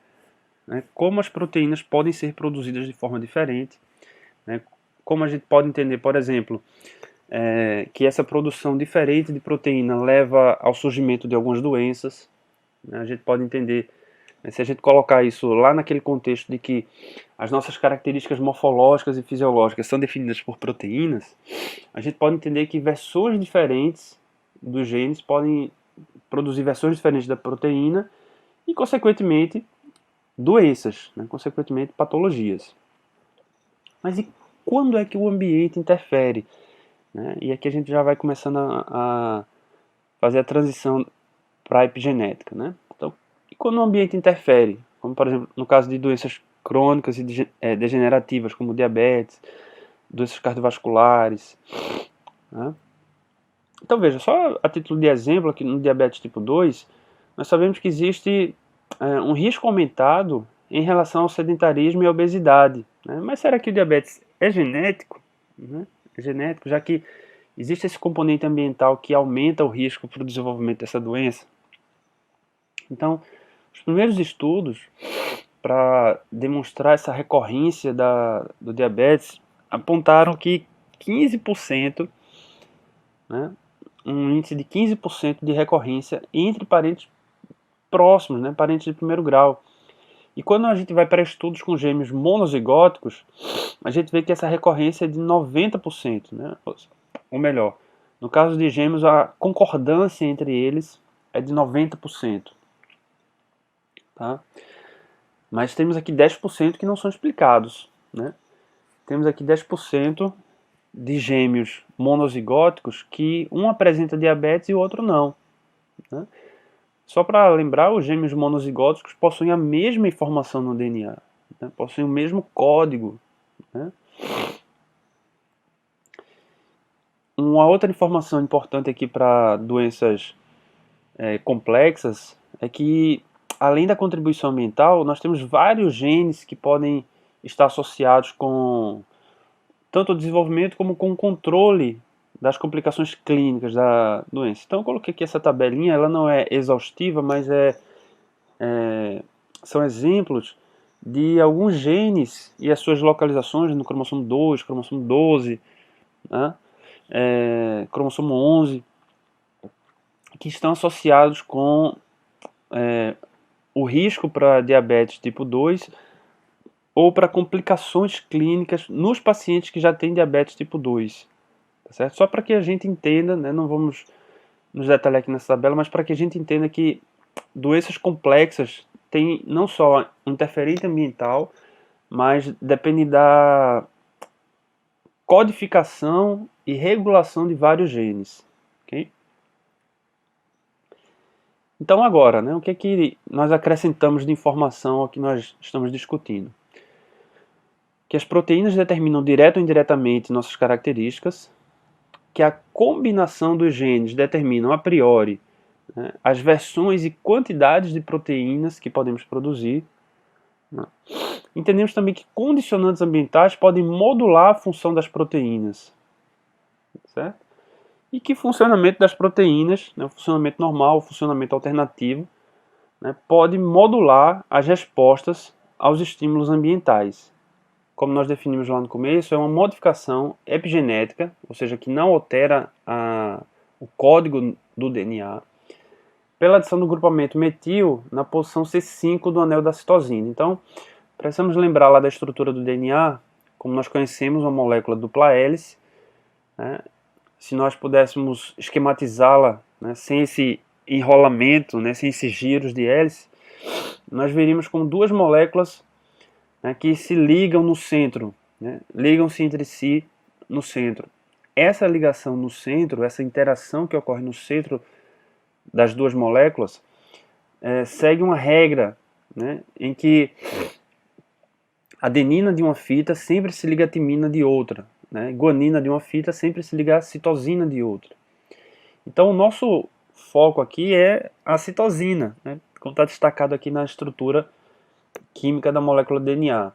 né, como as proteínas podem ser produzidas de forma diferente, né, como a gente pode entender, por exemplo, que essa produção diferente de proteína leva ao surgimento de algumas doenças. Né, a gente pode entender, né, se a gente colocar isso lá naquele contexto de que as nossas características morfológicas e fisiológicas são definidas por proteínas, a gente pode entender que versões diferentes dos genes podem produzir versões diferentes da proteína e, consequentemente, doenças, né? Consequentemente, patologias. Mas e quando é que o ambiente interfere? Né? E aqui a gente já vai começando a fazer a transição para a epigenética. Né? Então, e quando o ambiente interfere? Como, por exemplo, no caso de doenças crônicas e degenerativas, como diabetes, doenças cardiovasculares. Né? Então veja, só a título de exemplo, aqui no diabetes tipo 2, nós sabemos que existe um risco aumentado em relação ao sedentarismo e à obesidade. Né? Mas será que o diabetes é genético? Né? É genético, já que existe esse componente ambiental que aumenta o risco para o desenvolvimento dessa doença? Então, os primeiros estudos para demonstrar essa recorrência do diabetes apontaram que 15%, né, um índice de 15% de recorrência entre parentes próximos, né, parentes de primeiro grau. E quando a gente vai para estudos com gêmeos monozigóticos, a gente vê que essa recorrência é de 90%. Né? Ou melhor, no caso de gêmeos, a concordância entre eles é de 90%. Tá? Mas temos aqui 10% que não são explicados. Né? Temos aqui 10% de gêmeos monozigóticos que um apresenta diabetes e o outro não. Né? Só para lembrar, os gêmeos monozigóticos possuem a mesma informação no DNA, né? Possuem o mesmo código. Né? Uma outra informação importante aqui para doenças complexas é que, além da contribuição ambiental, nós temos vários genes que podem estar associados com tanto o desenvolvimento como com o controle das complicações clínicas da doença. Então eu coloquei aqui essa tabelinha, ela não é exaustiva, mas são exemplos de alguns genes e as suas localizações no cromossomo 2, cromossomo 12, né? Cromossomo 11, que estão associados com o risco para diabetes tipo 2 ou para complicações clínicas nos pacientes que já têm diabetes tipo 2. Tá certo? Só para que a gente entenda, né, não vamos nos detalhar aqui nessa tabela, mas para que a gente entenda que doenças complexas têm não só interferente ambiental, mas depende da codificação e regulação de vários genes. Okay? Então agora, né, o que é que nós acrescentamos de informação ao que nós estamos discutindo? Que as proteínas determinam direto ou indiretamente nossas características, que a combinação dos genes determinam a priori, né, as versões e quantidades de proteínas que podemos produzir. Né. Entendemos também que condicionantes ambientais podem modular a função das proteínas. Certo? E que o funcionamento das proteínas, né, o funcionamento normal, o funcionamento alternativo, né, pode modular as respostas aos estímulos ambientais. Como nós definimos lá no começo, é uma modificação epigenética, ou seja, que não altera o código do DNA, pela adição do grupamento metil na posição C5 do anel da citosina. Então, precisamos lembrar lá da estrutura do DNA, como nós conhecemos uma molécula dupla hélice, né, se nós pudéssemos esquematizá-la, né, sem esse enrolamento, né, sem esses giros de hélice, nós veríamos como duas moléculas, né, que se ligam no centro, né, ligam-se entre si no centro. Essa ligação no centro, essa interação que ocorre no centro das duas moléculas, segue uma regra, né, em que a adenina de uma fita sempre se liga à timina de outra, né, guanina de uma fita sempre se liga à citosina de outra. Então o nosso foco aqui é a citosina, né, como está destacado aqui na estrutura química da molécula DNA.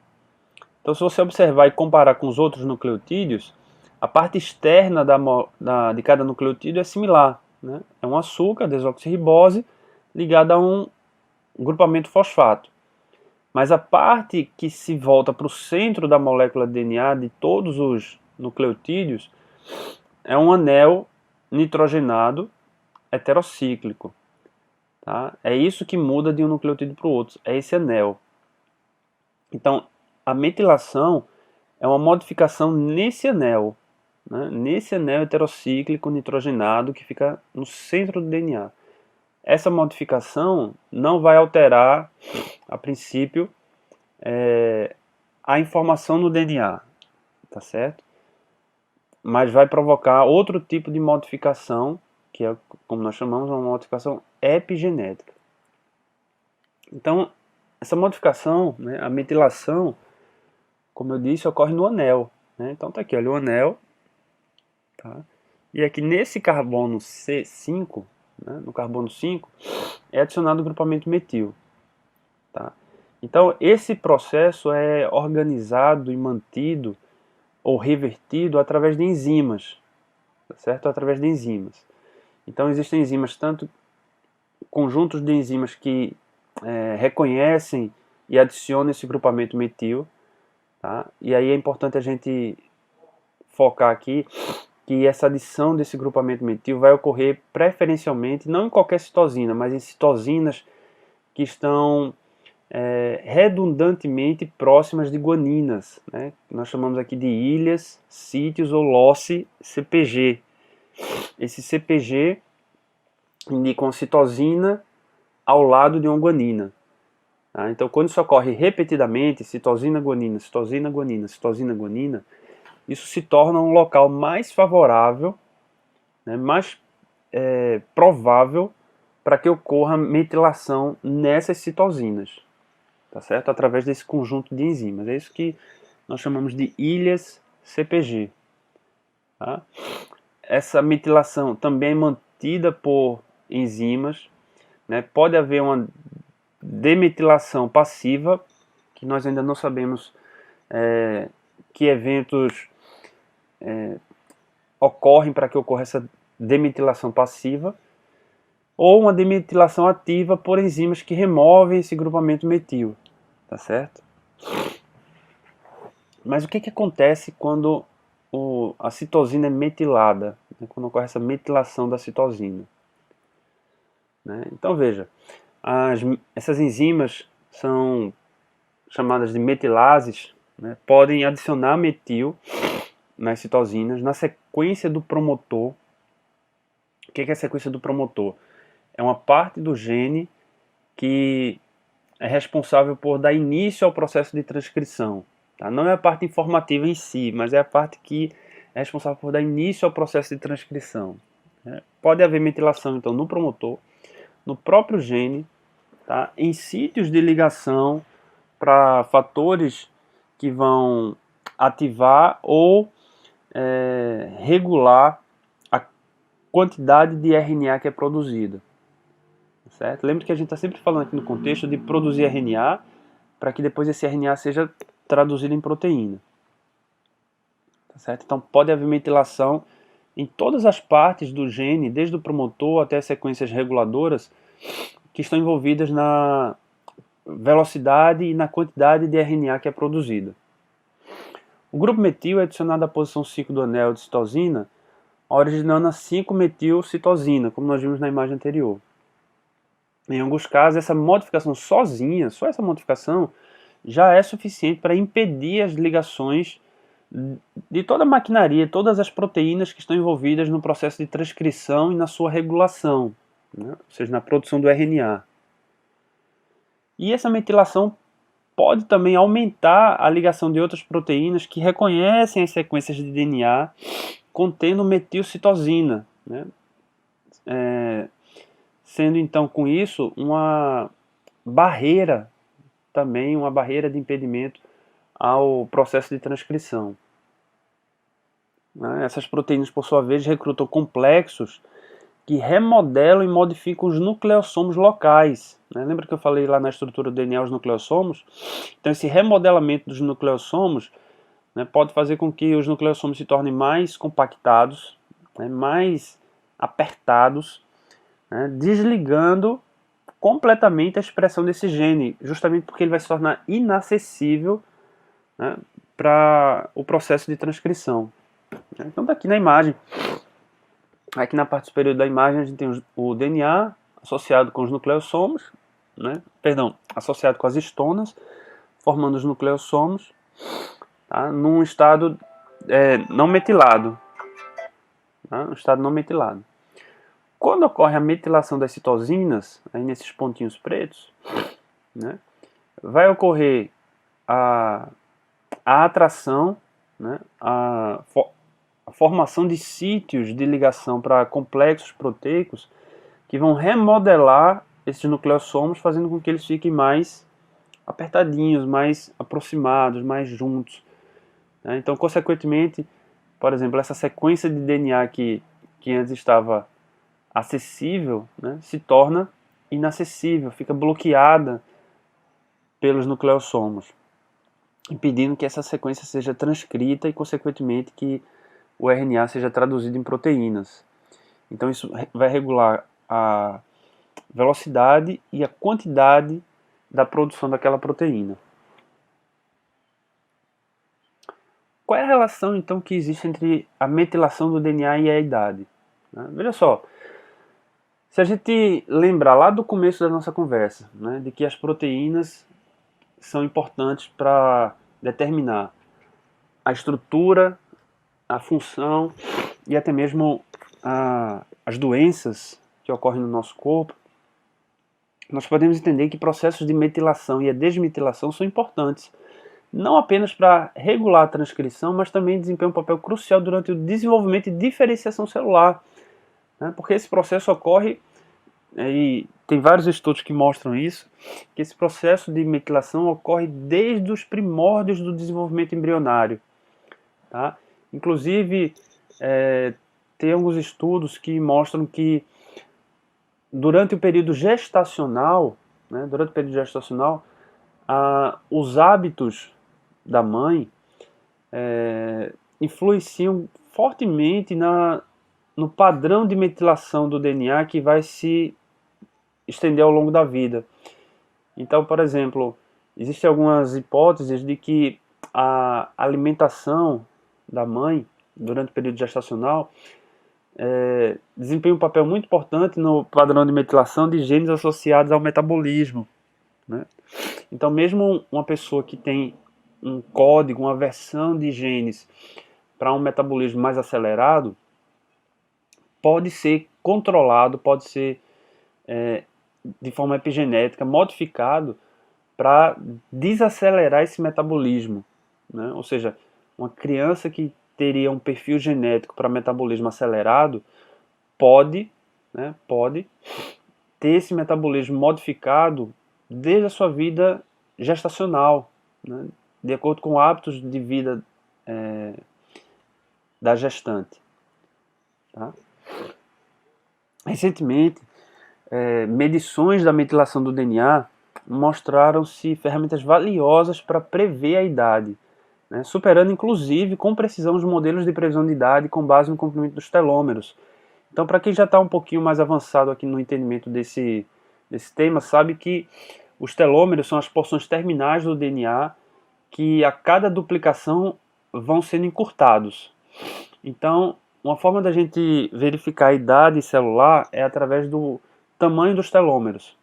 Então, se você observar e comparar com os outros nucleotídeos, a parte externa de cada nucleotídeo é similar, né? É um açúcar, desoxirribose, ligado a um grupamento fosfato. Mas a parte que se volta para o centro da molécula de DNA de todos os nucleotídeos é um anel nitrogenado heterocíclico. Tá? É isso que muda de um nucleotídeo para o outro, é esse anel. Então, a metilação é uma modificação nesse anel, né? Nesse anel heterocíclico nitrogenado que fica no centro do DNA. Essa modificação não vai alterar, a princípio, a informação no DNA, tá certo? Mas vai provocar outro tipo de modificação, que é, como nós chamamos, uma modificação epigenética. Então, essa modificação, né, a metilação, como eu disse, ocorre no anel, né? Então tá aqui, olha o anel, tá? E aqui nesse carbono C5, né, no carbono 5, é adicionado o grupamento metil, tá? Então esse processo é organizado e mantido ou revertido através de enzimas, tá certo? Através de enzimas. Então existem enzimas, tanto conjuntos de enzimas que reconhecem e adicionam esse grupamento metil, tá? E aí é importante a gente focar aqui que essa adição desse grupamento metil vai ocorrer preferencialmente, não em qualquer citosina, mas em citosinas que estão redundantemente próximas de guaninas, né? Nós chamamos aqui de ilhas, sítios ou loci CPG. Esse CPG indica uma citosina ao lado de uma guanina. Tá? Então, quando isso ocorre repetidamente, citosina, guanina, citosina, guanina, citosina, guanina, isso se torna um local mais favorável, né, mais provável para que ocorra metilação nessas citosinas, tá certo? Através desse conjunto de enzimas. É isso que nós chamamos de ilhas CPG. Tá? Essa metilação também é mantida por enzimas, né? Pode haver uma demetilação passiva, que nós ainda não sabemos que eventos ocorrem para que ocorra essa demetilação passiva, ou uma demetilação ativa por enzimas que removem esse grupamento metil, tá certo? Mas o que acontece quando a citosina é metilada, né? Quando ocorre essa metilação da citosina, né? Então veja, essas enzimas são chamadas de metilases, né? Podem adicionar metil nas citosinas na sequência do promotor. O que é a sequência do promotor? É uma parte do gene que é responsável por dar início ao processo de transcrição. Tá? Não é a parte informativa em si, mas é a parte que é responsável por dar início ao processo de transcrição. Né? Pode haver metilação, então, no promotor, no próprio gene, tá? Em sítios de ligação para fatores que vão ativar ou regular a quantidade de RNA que é produzida. Certo? Lembre que a gente está sempre falando aqui no contexto de produzir RNA para que depois esse RNA seja traduzido em proteína. Tá certo? Então pode haver metilação em todas as partes do gene, desde o promotor até as sequências reguladoras, que estão envolvidas na velocidade e na quantidade de RNA que é produzida. O grupo metil é adicionado à posição 5 do anel de citosina, originando a 5-metilcitosina, como nós vimos na imagem anterior. Em alguns casos, essa modificação sozinha, só essa modificação, já é suficiente para impedir as ligações de toda a maquinaria, todas as proteínas que estão envolvidas no processo de transcrição e na sua regulação, né? Ou seja, na produção do RNA. E essa metilação pode também aumentar a ligação de outras proteínas que reconhecem as sequências de DNA contendo metilcitosina, né? Sendo então com isso uma barreira também, uma barreira de impedimento ao processo de transcrição. Essas proteínas, por sua vez, recrutam complexos que remodelam e modificam os nucleossomos locais. Lembra que eu falei lá na estrutura do DNA os nucleossomos? Então esse remodelamento dos nucleossomos, pode fazer com que os nucleossomos se tornem mais compactados, mais apertados, desligando completamente a expressão desse gene, justamente porque ele vai se tornar inacessível para o processo de transcrição. Então, daqui na imagem, aqui na parte superior da imagem, a gente tem o DNA associado com os nucleossomos, associado com as histonas, formando os nucleossomos, num estado não metilado. Um estado não metilado. Quando ocorre a metilação das citosinas, aí nesses pontinhos pretos, vai ocorrer a atração, a formação de sítios de ligação para complexos proteicos que vão remodelar esses nucleossomos, fazendo com que eles fiquem mais apertadinhos, mais aproximados, mais juntos. Então, consequentemente, por exemplo, essa sequência de DNA que antes estava acessível, se torna inacessível, fica bloqueada pelos nucleossomos, impedindo que essa sequência seja transcrita e, consequentemente, que o RNA seja traduzido em proteínas. Então isso vai regular a velocidade e a quantidade da produção daquela proteína. Qual é a relação, então, que existe entre a metilação do DNA e a idade? Veja só, se a gente lembrar lá do começo da nossa conversa, de que as proteínas são importantes para determinar a estrutura, a função e até mesmo as doenças que ocorrem no nosso corpo, nós podemos entender que processos de metilação e a desmetilação são importantes, não apenas para regular a transcrição, mas também desempenham um papel crucial durante o desenvolvimento e diferenciação celular, porque esse processo ocorre, e tem vários estudos que mostram isso, que esse processo de metilação ocorre desde os primórdios do desenvolvimento embrionário. Inclusive, tem alguns estudos que mostram que durante o período gestacional, os hábitos da mãe influenciam fortemente no padrão de metilação do DNA que vai se estender ao longo da vida. Então, por exemplo, existem algumas hipóteses de que a alimentação da mãe durante o período gestacional desempenha um papel muito importante no padrão de metilação de genes associados ao metabolismo. Então, mesmo uma pessoa que tem um código, uma versão de genes para um metabolismo mais acelerado, pode ser controlado, pode ser de forma epigenética modificado para desacelerar esse metabolismo. Ou seja, uma criança que teria um perfil genético para metabolismo acelerado pode ter esse metabolismo modificado desde a sua vida gestacional, de acordo com hábitos de vida da gestante. Recentemente, medições da metilação do DNA mostraram-se ferramentas valiosas para prever a idade, superando inclusive com precisão os modelos de previsão de idade com base no comprimento dos telômeros. Então, para quem já está um pouquinho mais avançado aqui no entendimento desse tema, sabe que os telômeros são as porções terminais do DNA que a cada duplicação vão sendo encurtados. Então, uma forma da gente verificar a idade celular é através do tamanho dos telômeros.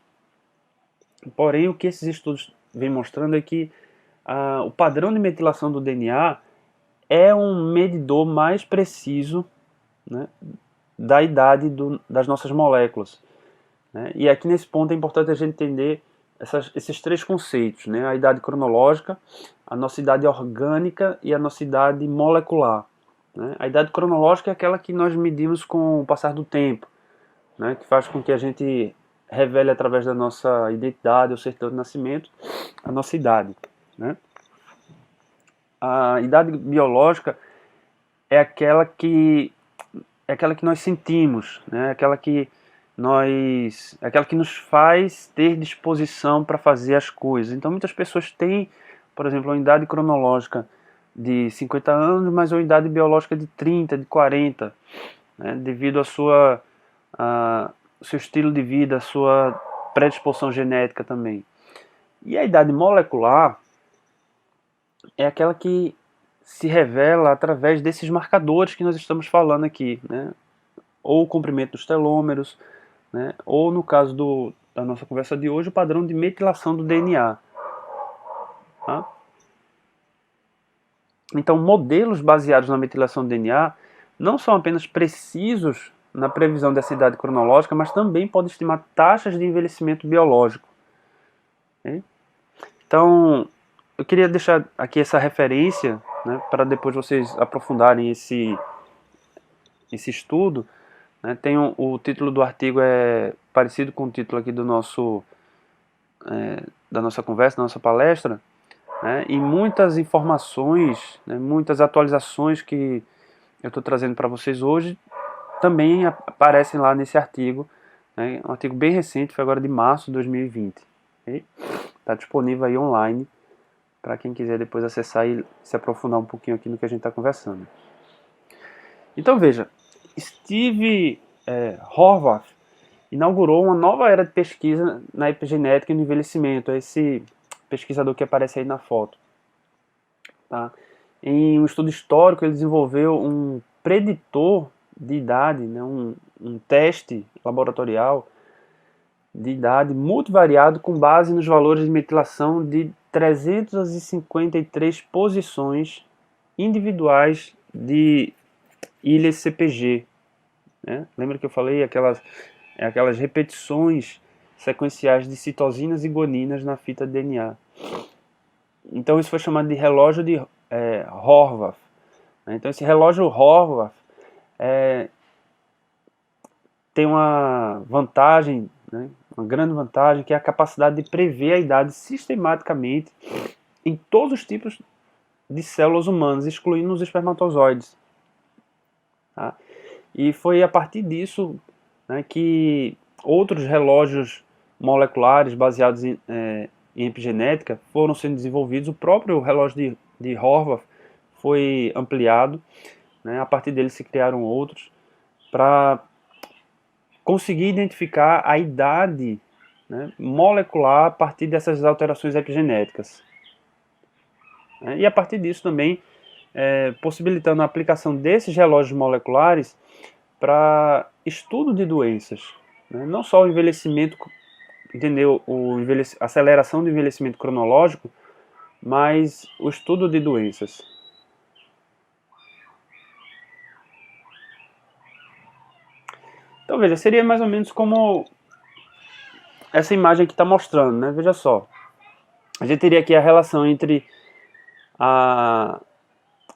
Porém, o que esses estudos vêm mostrando é que o padrão de metilação do DNA é um medidor mais preciso, né, da idade das nossas moléculas, né? E aqui nesse ponto é importante a gente entender esses três conceitos, né? A idade cronológica, a nossa idade orgânica e a nossa idade molecular, né? A idade cronológica é aquela que nós medimos com o passar do tempo, né? Que faz com que a gente revele através da nossa identidade ou certidão de nascimento a nossa idade, né? A idade biológica é aquela que nós sentimos, né? Aquela que nos faz ter disposição para fazer as coisas. Então muitas pessoas têm, por exemplo, uma idade cronológica de 50 anos, mas uma idade biológica de 30, de 40, né? Devido ao seu estilo de vida, a sua predisposição genética também. E a idade molecular é aquela que se revela através desses marcadores que nós estamos falando aqui, né? Ou o comprimento dos telômeros, né? Ou no caso da nossa conversa de hoje, o padrão de metilação do DNA. Tá? Então, modelos baseados na metilação do DNA não são apenas precisos na previsão dessa idade cronológica, mas também podem estimar taxas de envelhecimento biológico. Okay? Então, eu queria deixar aqui essa referência, né, para depois vocês aprofundarem esse estudo. Né? O título do artigo é parecido com o título aqui da nossa conversa, da nossa palestra, né? E muitas informações, né, muitas atualizações que eu estou trazendo para vocês hoje também aparecem lá nesse artigo, né? Um artigo bem recente, foi agora de março de 2020. Está disponível aí online para quem quiser depois acessar e se aprofundar um pouquinho aqui no que a gente está conversando. Então veja, Steve Horvath inaugurou uma nova era de pesquisa na epigenética e no envelhecimento. É esse pesquisador que aparece aí na foto. Tá? Em um estudo histórico, ele desenvolveu um preditor de idade, né, um teste laboratorial de idade multivariado com base nos valores de metilação de 353 posições individuais de ilhas CpG. Né? Lembra que eu falei aquelas repetições sequenciais de citosinas e guaninas na fita de DNA. Então isso foi chamado de relógio de Horvath. Então esse relógio Horvath tem uma vantagem, né, uma grande vantagem, que é a capacidade de prever a idade sistematicamente em todos os tipos de células humanas, excluindo os espermatozoides. Tá? E foi a partir disso, né, que outros relógios moleculares baseados em epigenética foram sendo desenvolvidos. O próprio relógio de Horvath foi ampliado, né, a partir dele se criaram outros, para conseguir identificar a idade, né, molecular a partir dessas alterações epigenéticas. E a partir disso também possibilitando a aplicação desses relógios moleculares para estudo de doenças, né? Não só o envelhecimento, entendeu? A aceleração do envelhecimento cronológico, mas o estudo de doenças. Então veja, seria mais ou menos como essa imagem que está mostrando, né? Veja só, a gente teria aqui a relação entre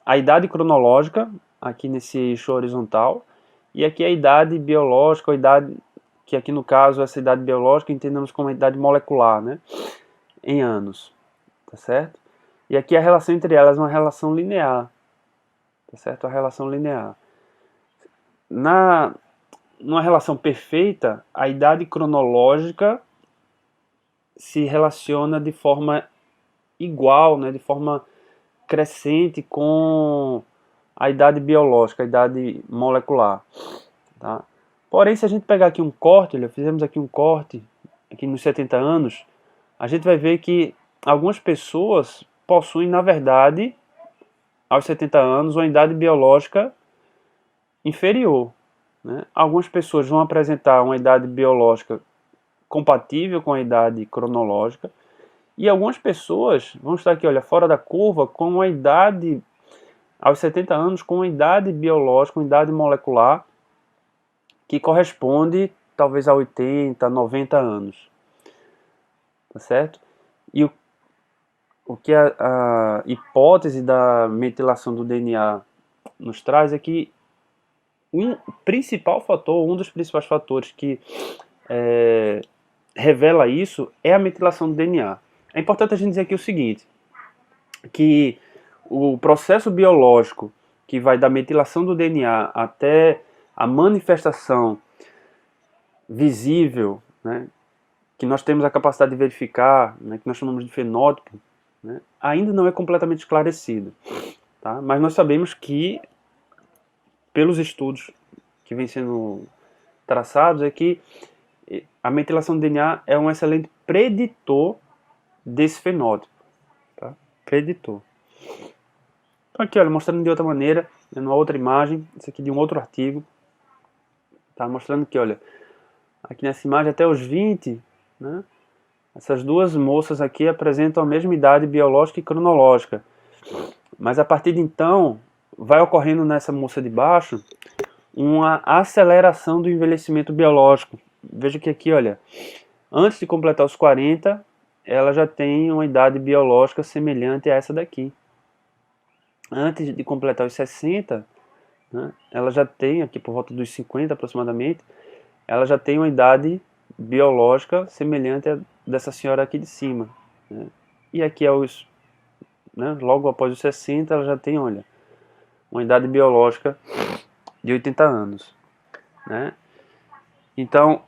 a idade cronológica, aqui nesse eixo horizontal, e aqui a idade biológica, a idade, que aqui no caso essa idade biológica entendemos como a idade molecular, né, em anos, tá certo? E aqui a relação entre elas é uma relação linear, tá certo? A relação linear. Numa relação perfeita, a idade cronológica se relaciona de forma igual, né, de forma crescente com a idade biológica, a idade molecular. Tá? Porém, se a gente pegar aqui um corte, fizemos aqui um corte, aqui nos 70 anos, a gente vai ver que algumas pessoas possuem, na verdade, aos 70 anos, uma idade biológica inferior. Né? Algumas pessoas vão apresentar uma idade biológica compatível com a idade cronológica, e algumas pessoas vão estar aqui, olha, fora da curva, com uma idade aos 70 anos com uma idade biológica, uma idade molecular que corresponde talvez a 80, 90 anos. Tá certo? E o que a hipótese da metilação do DNA nos traz é que um principal fator, um dos principais fatores que revela isso é a metilação do DNA. É importante a gente dizer aqui o seguinte, que o processo biológico que vai da metilação do DNA até a manifestação visível, né, que nós temos a capacidade de verificar, né, que nós chamamos de fenótipo, né, ainda não é completamente esclarecido. Tá? Mas nós sabemos que, pelos estudos que vêm sendo traçados, é que a metilação do DNA é um excelente preditor desse fenótipo. Tá? Preditor. Então aqui, olha, mostrando de outra maneira, numa outra imagem, isso aqui de um outro artigo, tá? Mostrando que, olha, aqui nessa imagem até os 20, né, essas duas moças aqui apresentam a mesma idade biológica e cronológica. Mas a partir de então, vai ocorrendo nessa moça de baixo uma aceleração do envelhecimento biológico. Veja que aqui, olha, antes de completar os 40, ela já tem uma idade biológica semelhante a essa daqui. Antes de completar os 60, né, ela já tem, aqui por volta dos 50 aproximadamente, ela já tem uma idade biológica semelhante a dessa senhora aqui de cima. Né? E aqui, logo após os 60, ela já tem, olha, uma idade biológica de 80 anos. Né? Então,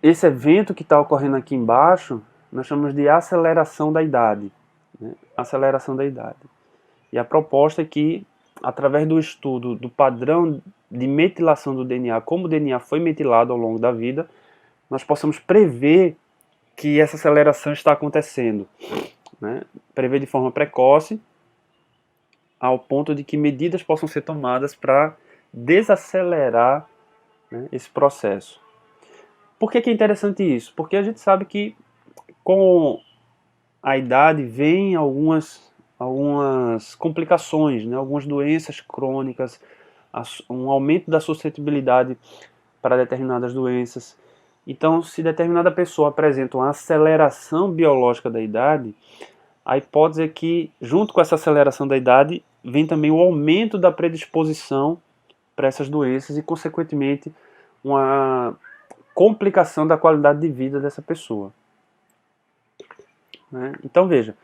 esse evento que está ocorrendo aqui embaixo, nós chamamos de aceleração da idade. Né? Aceleração da idade. E a proposta é que, através do estudo do padrão de metilação do DNA, como o DNA foi metilado ao longo da vida, nós possamos prever que essa aceleração está acontecendo. Né? Prever de forma precoce, ao ponto de que medidas possam ser tomadas para desacelerar, né, esse processo. Por que é interessante isso? Porque a gente sabe que com a idade vem algumas complicações, né, algumas doenças crônicas, um aumento da suscetibilidade para determinadas doenças. Então, se determinada pessoa apresenta uma aceleração biológica da idade, a hipótese é que, junto com essa aceleração da idade, vem também o aumento da predisposição para essas doenças e, consequentemente, uma complicação da qualidade de vida dessa pessoa. Né? Então, veja,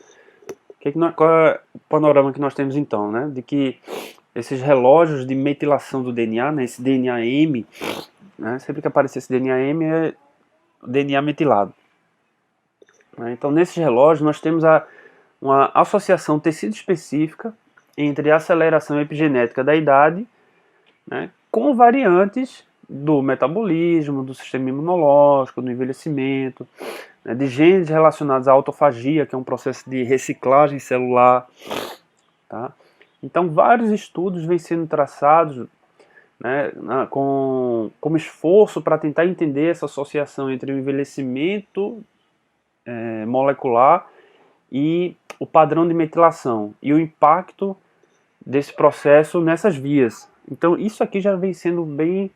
qual é o panorama que nós temos então, né? De que esses relógios de metilação do DNA, né, esse DNA M, né, sempre que aparecer esse DNA M é o DNA metilado. Né? Então, nesses relógios nós temos uma associação tecido específica entre a aceleração epigenética da idade, né, com variantes do metabolismo, do sistema imunológico, do envelhecimento, né, de genes relacionados à autofagia, que é um processo de reciclagem celular. Tá? Então, vários estudos vêm sendo traçados, né, como esforço para tentar entender essa associação entre o envelhecimento molecular e o padrão de metilação e o impacto desse processo nessas vias. Então, isso aqui já vem sendo bem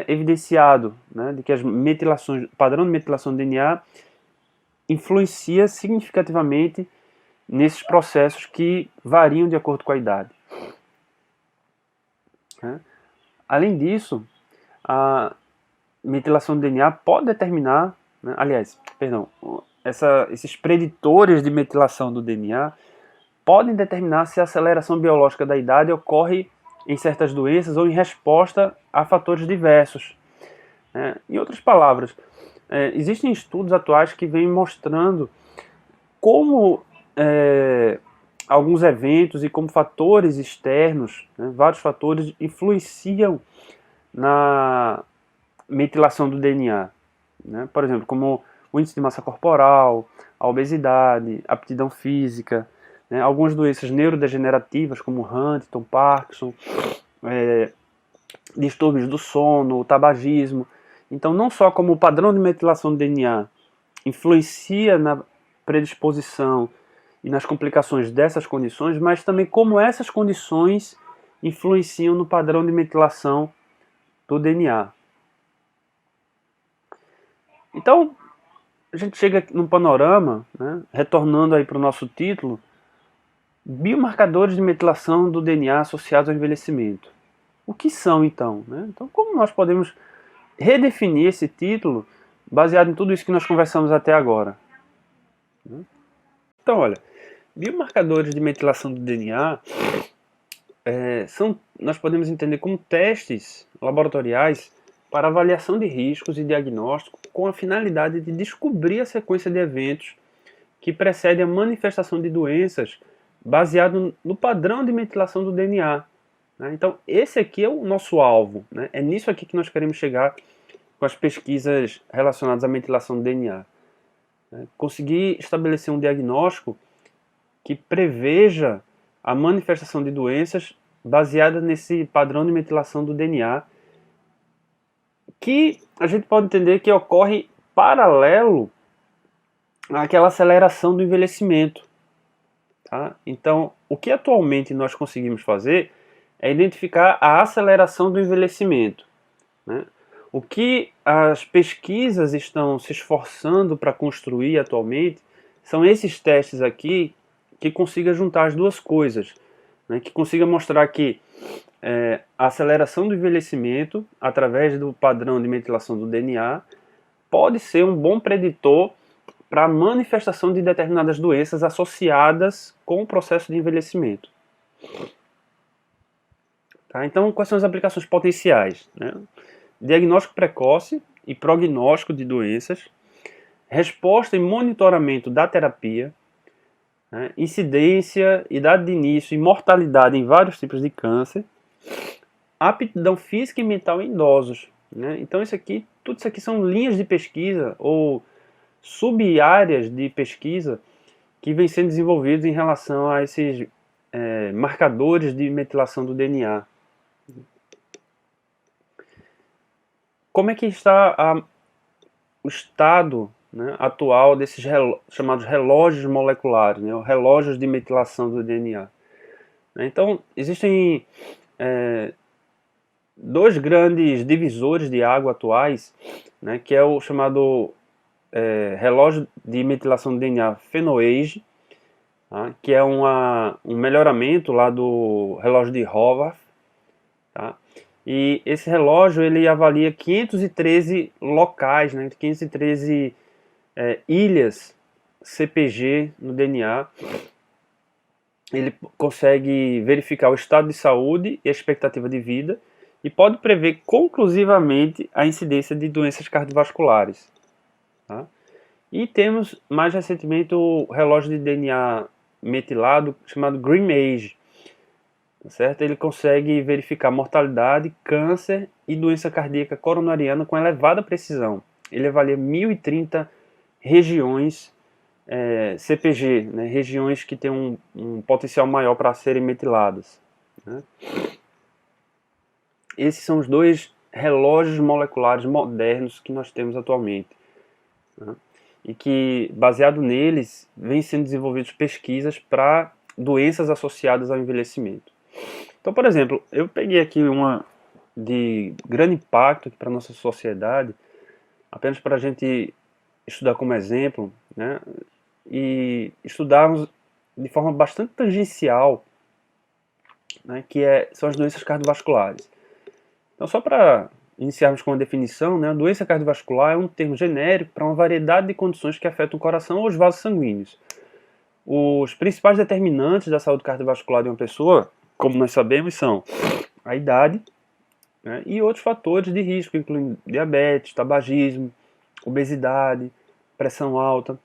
evidenciado, né, de que as metilações, o padrão de metilação do DNA influencia significativamente nesses processos que variam de acordo com a idade. Né? Além disso, a metilação do DNA pode determinar, né, esses preditores de metilação do DNA podem determinar se a aceleração biológica da idade ocorre em certas doenças ou em resposta a fatores diversos. Em outras palavras, existem estudos atuais que vêm mostrando como alguns eventos e como fatores externos, né, vários fatores influenciam na metilação do DNA. Né? Por exemplo, como o índice de massa corporal, a obesidade, a aptidão física, né? Algumas doenças neurodegenerativas como Huntington, Parkinson, distúrbios do sono, o tabagismo. Então, não só como o padrão de metilação do DNA influencia na predisposição e nas complicações dessas condições, mas também como essas condições influenciam no padrão de metilação do DNA. Então, a gente chega num panorama, né, retornando aí para o nosso título, biomarcadores de metilação do DNA associados ao envelhecimento. O que são, então? Né? Então, como nós podemos redefinir esse título baseado em tudo isso que nós conversamos até agora? Então, olha, biomarcadores de metilação do DNA nós podemos entender como testes laboratoriais para avaliação de riscos e diagnóstico com a finalidade de descobrir a sequência de eventos que precedem a manifestação de doenças baseado no padrão de metilação do DNA. Né? Então, esse aqui é o nosso alvo. Né? É nisso aqui que nós queremos chegar com as pesquisas relacionadas à metilação do DNA. Né? Conseguir estabelecer um diagnóstico que preveja a manifestação de doenças baseada nesse padrão de metilação do DNA, que a gente pode entender que ocorre paralelo àquela aceleração do envelhecimento. Tá? Então, o que atualmente nós conseguimos fazer é identificar a aceleração do envelhecimento. Né? O que as pesquisas estão se esforçando para construir atualmente são esses testes aqui que consiga juntar as duas coisas, né? Que consiga mostrar que a aceleração do envelhecimento através do padrão de metilação do DNA pode ser um bom preditor para a manifestação de determinadas doenças associadas com o processo de envelhecimento. Tá? Então, quais são as aplicações potenciais? Né? Diagnóstico precoce e prognóstico de doenças, resposta e monitoramento da terapia, né? Incidência, idade de início e mortalidade em vários tipos de câncer, aptidão física e mental em idosos. Né? Então, tudo isso aqui são linhas de pesquisa ou sub-áreas de pesquisa que vêm sendo desenvolvidos em relação a esses marcadores de metilação do DNA. Como é que está o estado, né, atual desses chamados relógios moleculares, né, relógios de metilação do DNA? Então, existem dois grandes divisores de água atuais, né, que é o chamado relógio de metilação do DNA PhenoAge, tá, que é um melhoramento lá do relógio de Horvath. Tá? E esse relógio ele avalia 513 locais, né, 513 ilhas CpG no DNA. Ele consegue verificar o estado de saúde e a expectativa de vida e pode prever conclusivamente a incidência de doenças cardiovasculares. Tá? E temos mais recentemente o relógio de DNA metilado chamado GrimAge. Certo? Ele consegue verificar mortalidade, câncer e doença cardíaca coronariana com elevada precisão. Ele avalia 1030 regiões CpG, né? Regiões que têm um potencial maior para serem metiladas. Né? Esses são os dois relógios moleculares modernos que nós temos atualmente. Né? E que, baseado neles, vêm sendo desenvolvidas pesquisas para doenças associadas ao envelhecimento. Então, por exemplo, eu peguei aqui uma de grande impacto para a nossa sociedade, apenas para a gente estudar como exemplo, né, e estudarmos de forma bastante tangencial, né, são as doenças cardiovasculares. Então, só para iniciarmos com a definição, né, a doença cardiovascular é um termo genérico para uma variedade de condições que afetam o coração ou os vasos sanguíneos. Os principais determinantes da saúde cardiovascular de uma pessoa, como nós sabemos, são a idade, né, e outros fatores de risco, incluindo diabetes, tabagismo, obesidade, pressão alta.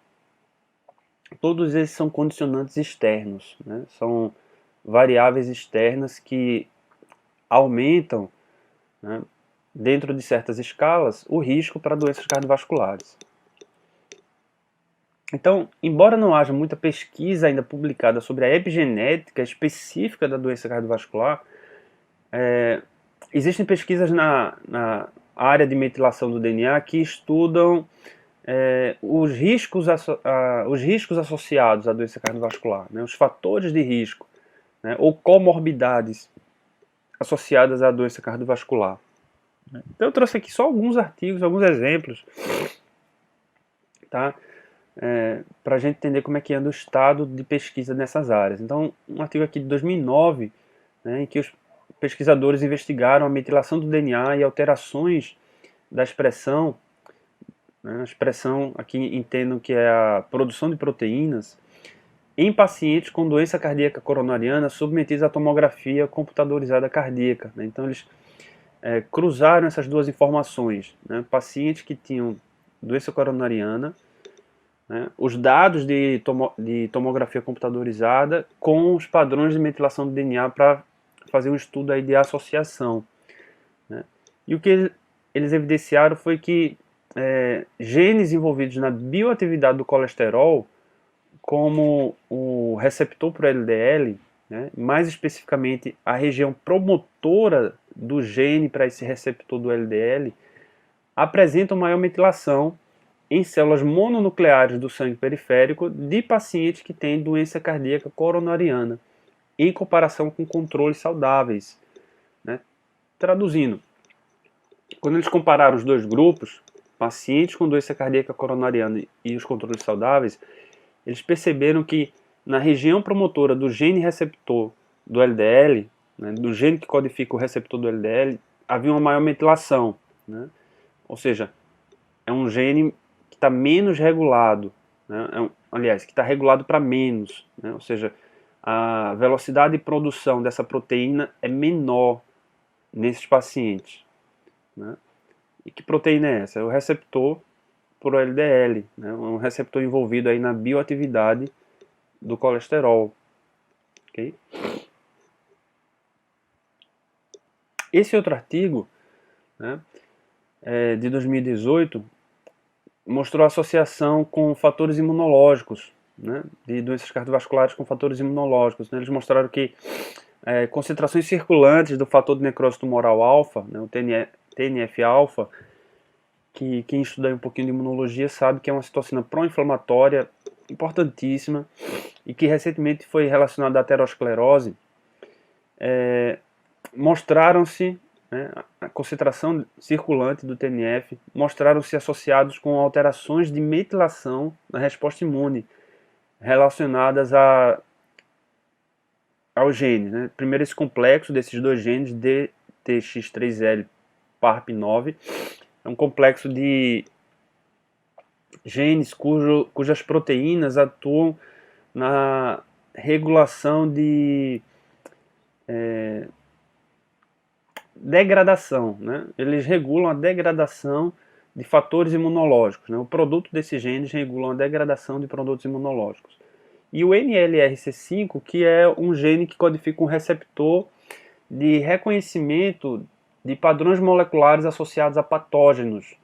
Todos esses são condicionantes externos, né, são variáveis externas que aumentam, né, dentro de certas escalas, o risco para doenças cardiovasculares. Então, embora não haja muita pesquisa ainda publicada sobre a epigenética específica da doença cardiovascular, existem pesquisas na área de metilação do DNA que estudam os riscos associados à doença cardiovascular, né, os fatores de risco, né, ou comorbidades associadas à doença cardiovascular. Então eu trouxe aqui só alguns artigos, alguns exemplos, tá? Para a gente entender como é que anda o estado de pesquisa nessas áreas. Então, um artigo aqui de 2009, né, em que os pesquisadores investigaram a metilação do DNA e alterações da expressão, né, a expressão aqui entendo que é a produção de proteínas, em pacientes com doença cardíaca coronariana submetidos à tomografia computadorizada cardíaca. Né? Então, eles cruzaram essas duas informações, né? Pacientes que tinham doença coronariana, né? Os dados de tomografia computadorizada com os padrões de metilação do DNA para fazer um estudo aí de associação, né? E o que eles evidenciaram foi que genes envolvidos na bioatividade do colesterol, como o receptor para o LDL, né, mais especificamente a região promotora do gene para esse receptor do LDL, apresentam maior metilação em células mononucleares do sangue periférico de pacientes que têm doença cardíaca coronariana, em comparação com controles saudáveis. Né? Traduzindo, quando eles compararam os dois grupos, pacientes com doença cardíaca coronariana e os controles saudáveis, eles perceberam que na região promotora do gene receptor do LDL, né, do gene que codifica o receptor do LDL, havia uma maior metilação. Né? Ou seja, é um gene que está menos regulado, né? Aliás, que está regulado para menos. Né? Ou seja, a velocidade de produção dessa proteína é menor nesses pacientes. Né? E que proteína é essa? É o receptor por LDL, né? Um receptor envolvido aí na bioatividade do colesterol. Okay? Esse outro artigo, né, de 2018, mostrou associação com fatores imunológicos, né, de doenças cardiovasculares com fatores imunológicos. Né? Eles mostraram que concentrações circulantes do fator de necrose tumoral alfa, né, o TNF-alfa, que quem estuda um pouquinho de imunologia sabe que é uma citocina pró-inflamatória importantíssima e que recentemente foi relacionada à aterosclerose. Mostraram-se, né, a concentração circulante do TNF, mostraram-se associados com alterações de metilação na resposta imune relacionadas ao gene. Né? Primeiro, esse complexo desses dois genes, DTX3L PARP9, é um complexo de genes cujas proteínas atuam na regulação de degradação, né? Eles regulam a degradação de fatores imunológicos, né? O produto desses genes regulam a degradação de produtos imunológicos. E o NLRC5, que é um gene que codifica um receptor de reconhecimento de padrões moleculares associados a patógenos,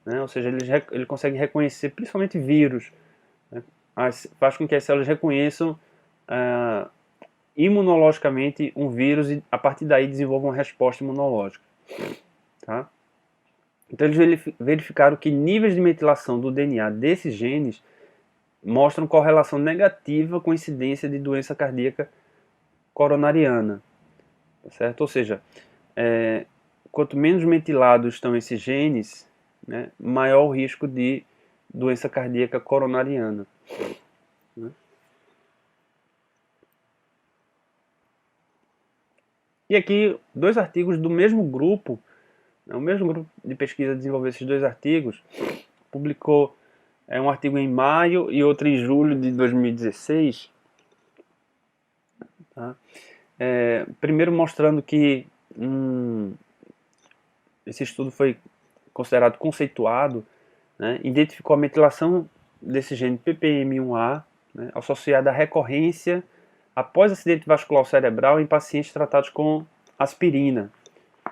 né? Ou seja, ele consegue reconhecer principalmente vírus, né? Faz com que as células reconheçam imunologicamente um vírus e a partir daí desenvolvam uma resposta imunológica. Tá? Então eles verificaram que níveis de metilação do DNA desses genes mostram correlação negativa com incidência de doença cardíaca coronariana. Tá certo? Ou seja, quanto menos metilados estão esses genes, né, maior o risco de doença cardíaca coronariana. Né? E aqui, dois artigos do mesmo grupo, né, o mesmo grupo de pesquisa desenvolveu esses dois artigos, publicou um artigo em maio e outro em julho de 2016. Tá? Primeiro mostrando que esse estudo foi considerado conceituado, né, identificou a metilação desse gene PPM1A, né, associada à recorrência após acidente vascular cerebral em pacientes tratados com aspirina.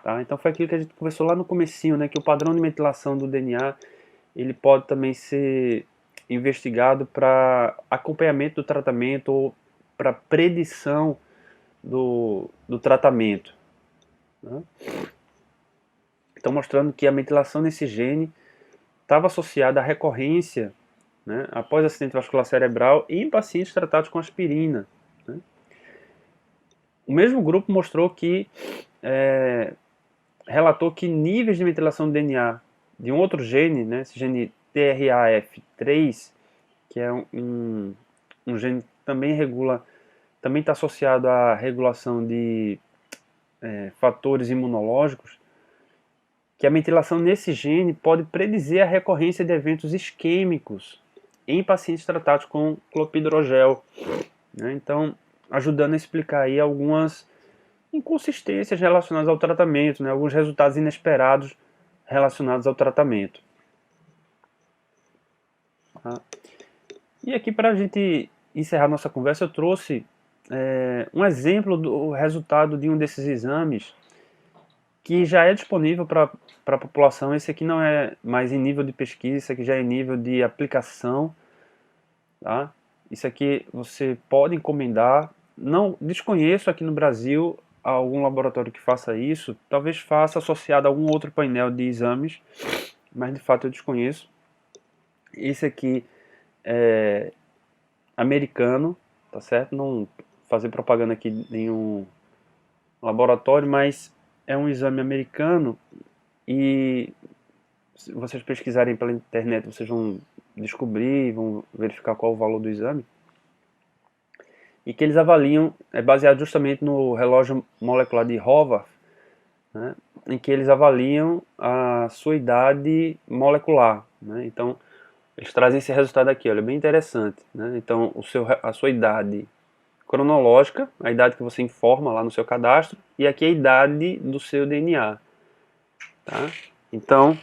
Tá? Então foi aquilo que a gente conversou lá no comecinho, né, que o padrão de metilação do DNA ele pode também ser investigado para acompanhamento do tratamento ou para predição do tratamento. Né? Então mostrando que a metilação nesse gene estava associada à recorrência, né, após acidente vascular cerebral em pacientes tratados com aspirina, né. O mesmo grupo mostrou que, relatou que níveis de metilação do DNA de um outro gene, né, esse gene TRAF3, que é um gene que também está associado à regulação de fatores imunológicos, que a metilação nesse gene pode predizer a recorrência de eventos isquêmicos em pacientes tratados com clopidogrel, né? Então, ajudando a explicar aí algumas inconsistências relacionadas ao tratamento, né? Alguns resultados inesperados relacionados ao tratamento. Tá? E aqui, para a gente encerrar nossa conversa, eu trouxe um exemplo do resultado de um desses exames que já é disponível para a população. Esse aqui não é mais em nível de pesquisa, esse aqui já é em nível de aplicação. Tá? Isso aqui você pode encomendar. Não desconheço aqui no Brasil algum laboratório que faça isso. Talvez faça associado a algum outro painel de exames, mas de fato eu desconheço. Esse aqui é americano, tá certo? Não fazer propaganda aqui de nenhum laboratório, mas é um exame americano e se vocês pesquisarem pela internet, vocês vão descobrir, vão verificar qual o valor do exame. E que eles avaliam, é baseado justamente no relógio molecular de Horvath, né, em que eles avaliam a sua idade molecular, né. Então, eles trazem esse resultado aqui, olha, bem interessante, né. Então, a sua idade cronológica, a idade que você informa lá no seu cadastro, e aqui a idade do seu DNA. Tá? Então,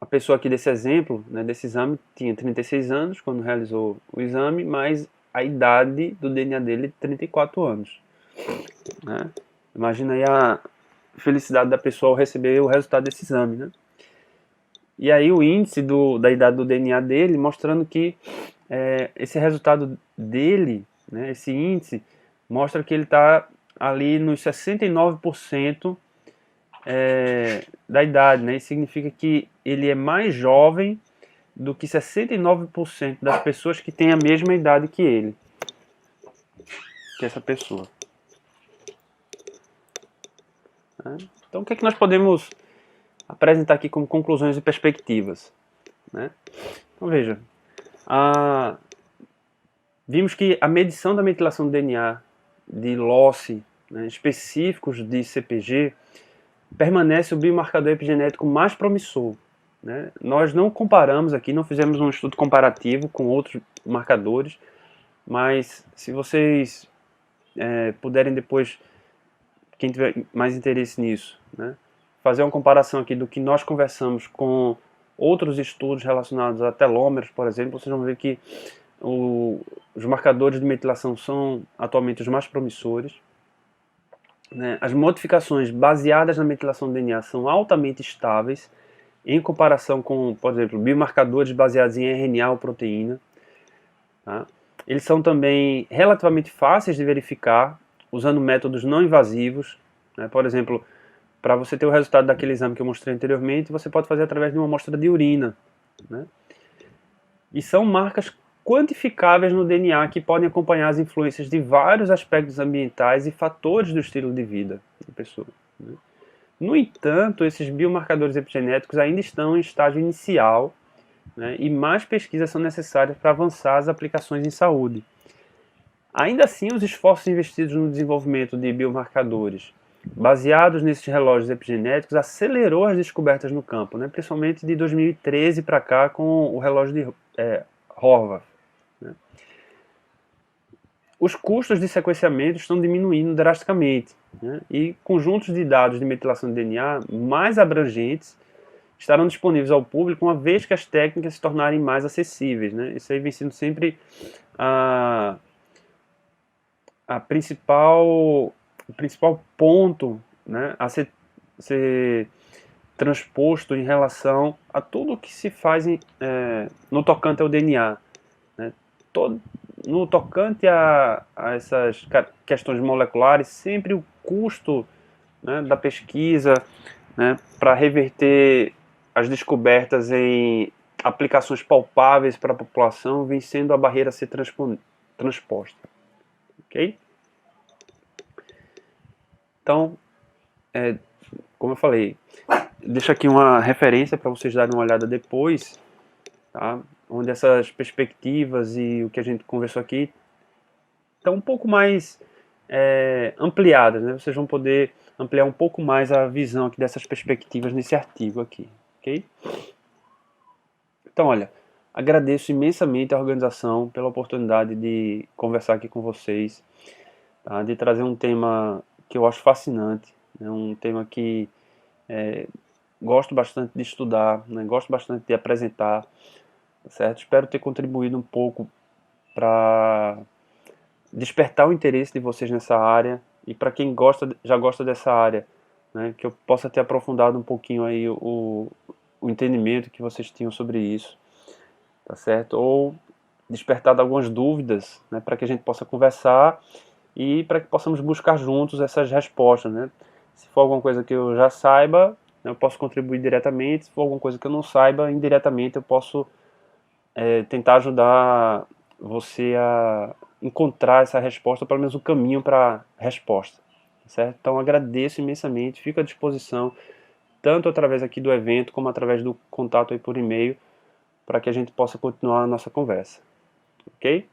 a pessoa aqui desse exemplo, né, desse exame, tinha 36 anos quando realizou o exame, mas a idade do DNA dele é 34 anos. Né? Imagina aí a felicidade da pessoa ao receber o resultado desse exame. Né? E aí o índice da idade do DNA dele, mostrando que esse resultado dele, né, esse índice, mostra que ele está ali nos 69% da idade, né? Isso significa que ele é mais jovem do que 69% das pessoas que têm a mesma idade que ele, que essa pessoa. Então, o que é que nós podemos apresentar aqui como conclusões e perspectivas? Né? Então, veja, vimos que a medição da metilação do DNA de losse, né, específicos de CpG, permanece o biomarcador epigenético mais promissor. Né? Nós não comparamos aqui, não fizemos um estudo comparativo com outros marcadores, mas se vocês puderem depois, quem tiver mais interesse nisso, né, fazer uma comparação aqui do que nós conversamos com outros estudos relacionados a telômeros, por exemplo, vocês vão ver que os marcadores de metilação são atualmente os mais promissores. Né? As modificações baseadas na metilação do DNA são altamente estáveis em comparação com, por exemplo, biomarcadores baseados em RNA ou proteína. Tá? Eles são também relativamente fáceis de verificar usando métodos não invasivos. Né? Por exemplo, para você ter o resultado daquele exame que eu mostrei anteriormente, você pode fazer através de uma amostra de urina. Né? E são marcas quantificáveis no DNA que podem acompanhar as influências de vários aspectos ambientais e fatores do estilo de vida da pessoa. Né? No entanto, esses biomarcadores epigenéticos ainda estão em estágio inicial, né, e mais pesquisas são necessárias para avançar as aplicações em saúde. Ainda assim, os esforços investidos no desenvolvimento de biomarcadores baseados nesses relógios epigenéticos acelerou as descobertas no campo, né, principalmente de 2013 para cá com o relógio de Horvath. Né. Os custos de sequenciamento estão diminuindo drasticamente, né, e conjuntos de dados de metilação de DNA mais abrangentes estarão disponíveis ao público uma vez que as técnicas se tornarem mais acessíveis. Né. Isso aí vem sendo sempre o principal ponto, né, a ser transposto em relação a tudo que se faz no tocante ao DNA. Né. No tocante a essas questões moleculares, sempre o custo, né, da pesquisa, né, para reverter as descobertas em aplicações palpáveis para a população vem sendo a barreira a ser transposta. Ok? Então, como eu falei, deixo aqui uma referência para vocês darem uma olhada depois, tá? Onde essas perspectivas e o que a gente conversou aqui estão um pouco mais ampliadas, né? Vocês vão poder ampliar um pouco mais a visão aqui dessas perspectivas nesse artigo aqui, ok? Então, olha, agradeço imensamente a organização pela oportunidade de conversar aqui com vocês, tá? De trazer um tema que eu acho fascinante, né? Um tema que gosto bastante de estudar, né? Gosto bastante de apresentar, tá certo? Espero ter contribuído um pouco para despertar o interesse de vocês nessa área e para quem já gosta dessa área, né? Que eu possa ter aprofundado um pouquinho aí o entendimento que vocês tinham sobre isso, tá certo? Ou despertado algumas dúvidas, né? Para que a gente possa conversar e para que possamos buscar juntos essas respostas, né? Se for alguma coisa que eu já saiba, eu posso contribuir diretamente. Se for alguma coisa que eu não saiba, indiretamente eu posso tentar ajudar você a encontrar essa resposta, ou pelo menos o caminho para a resposta, certo? Então agradeço imensamente, fico à disposição, tanto através aqui do evento, como através do contato aí por e-mail, para que a gente possa continuar a nossa conversa, ok?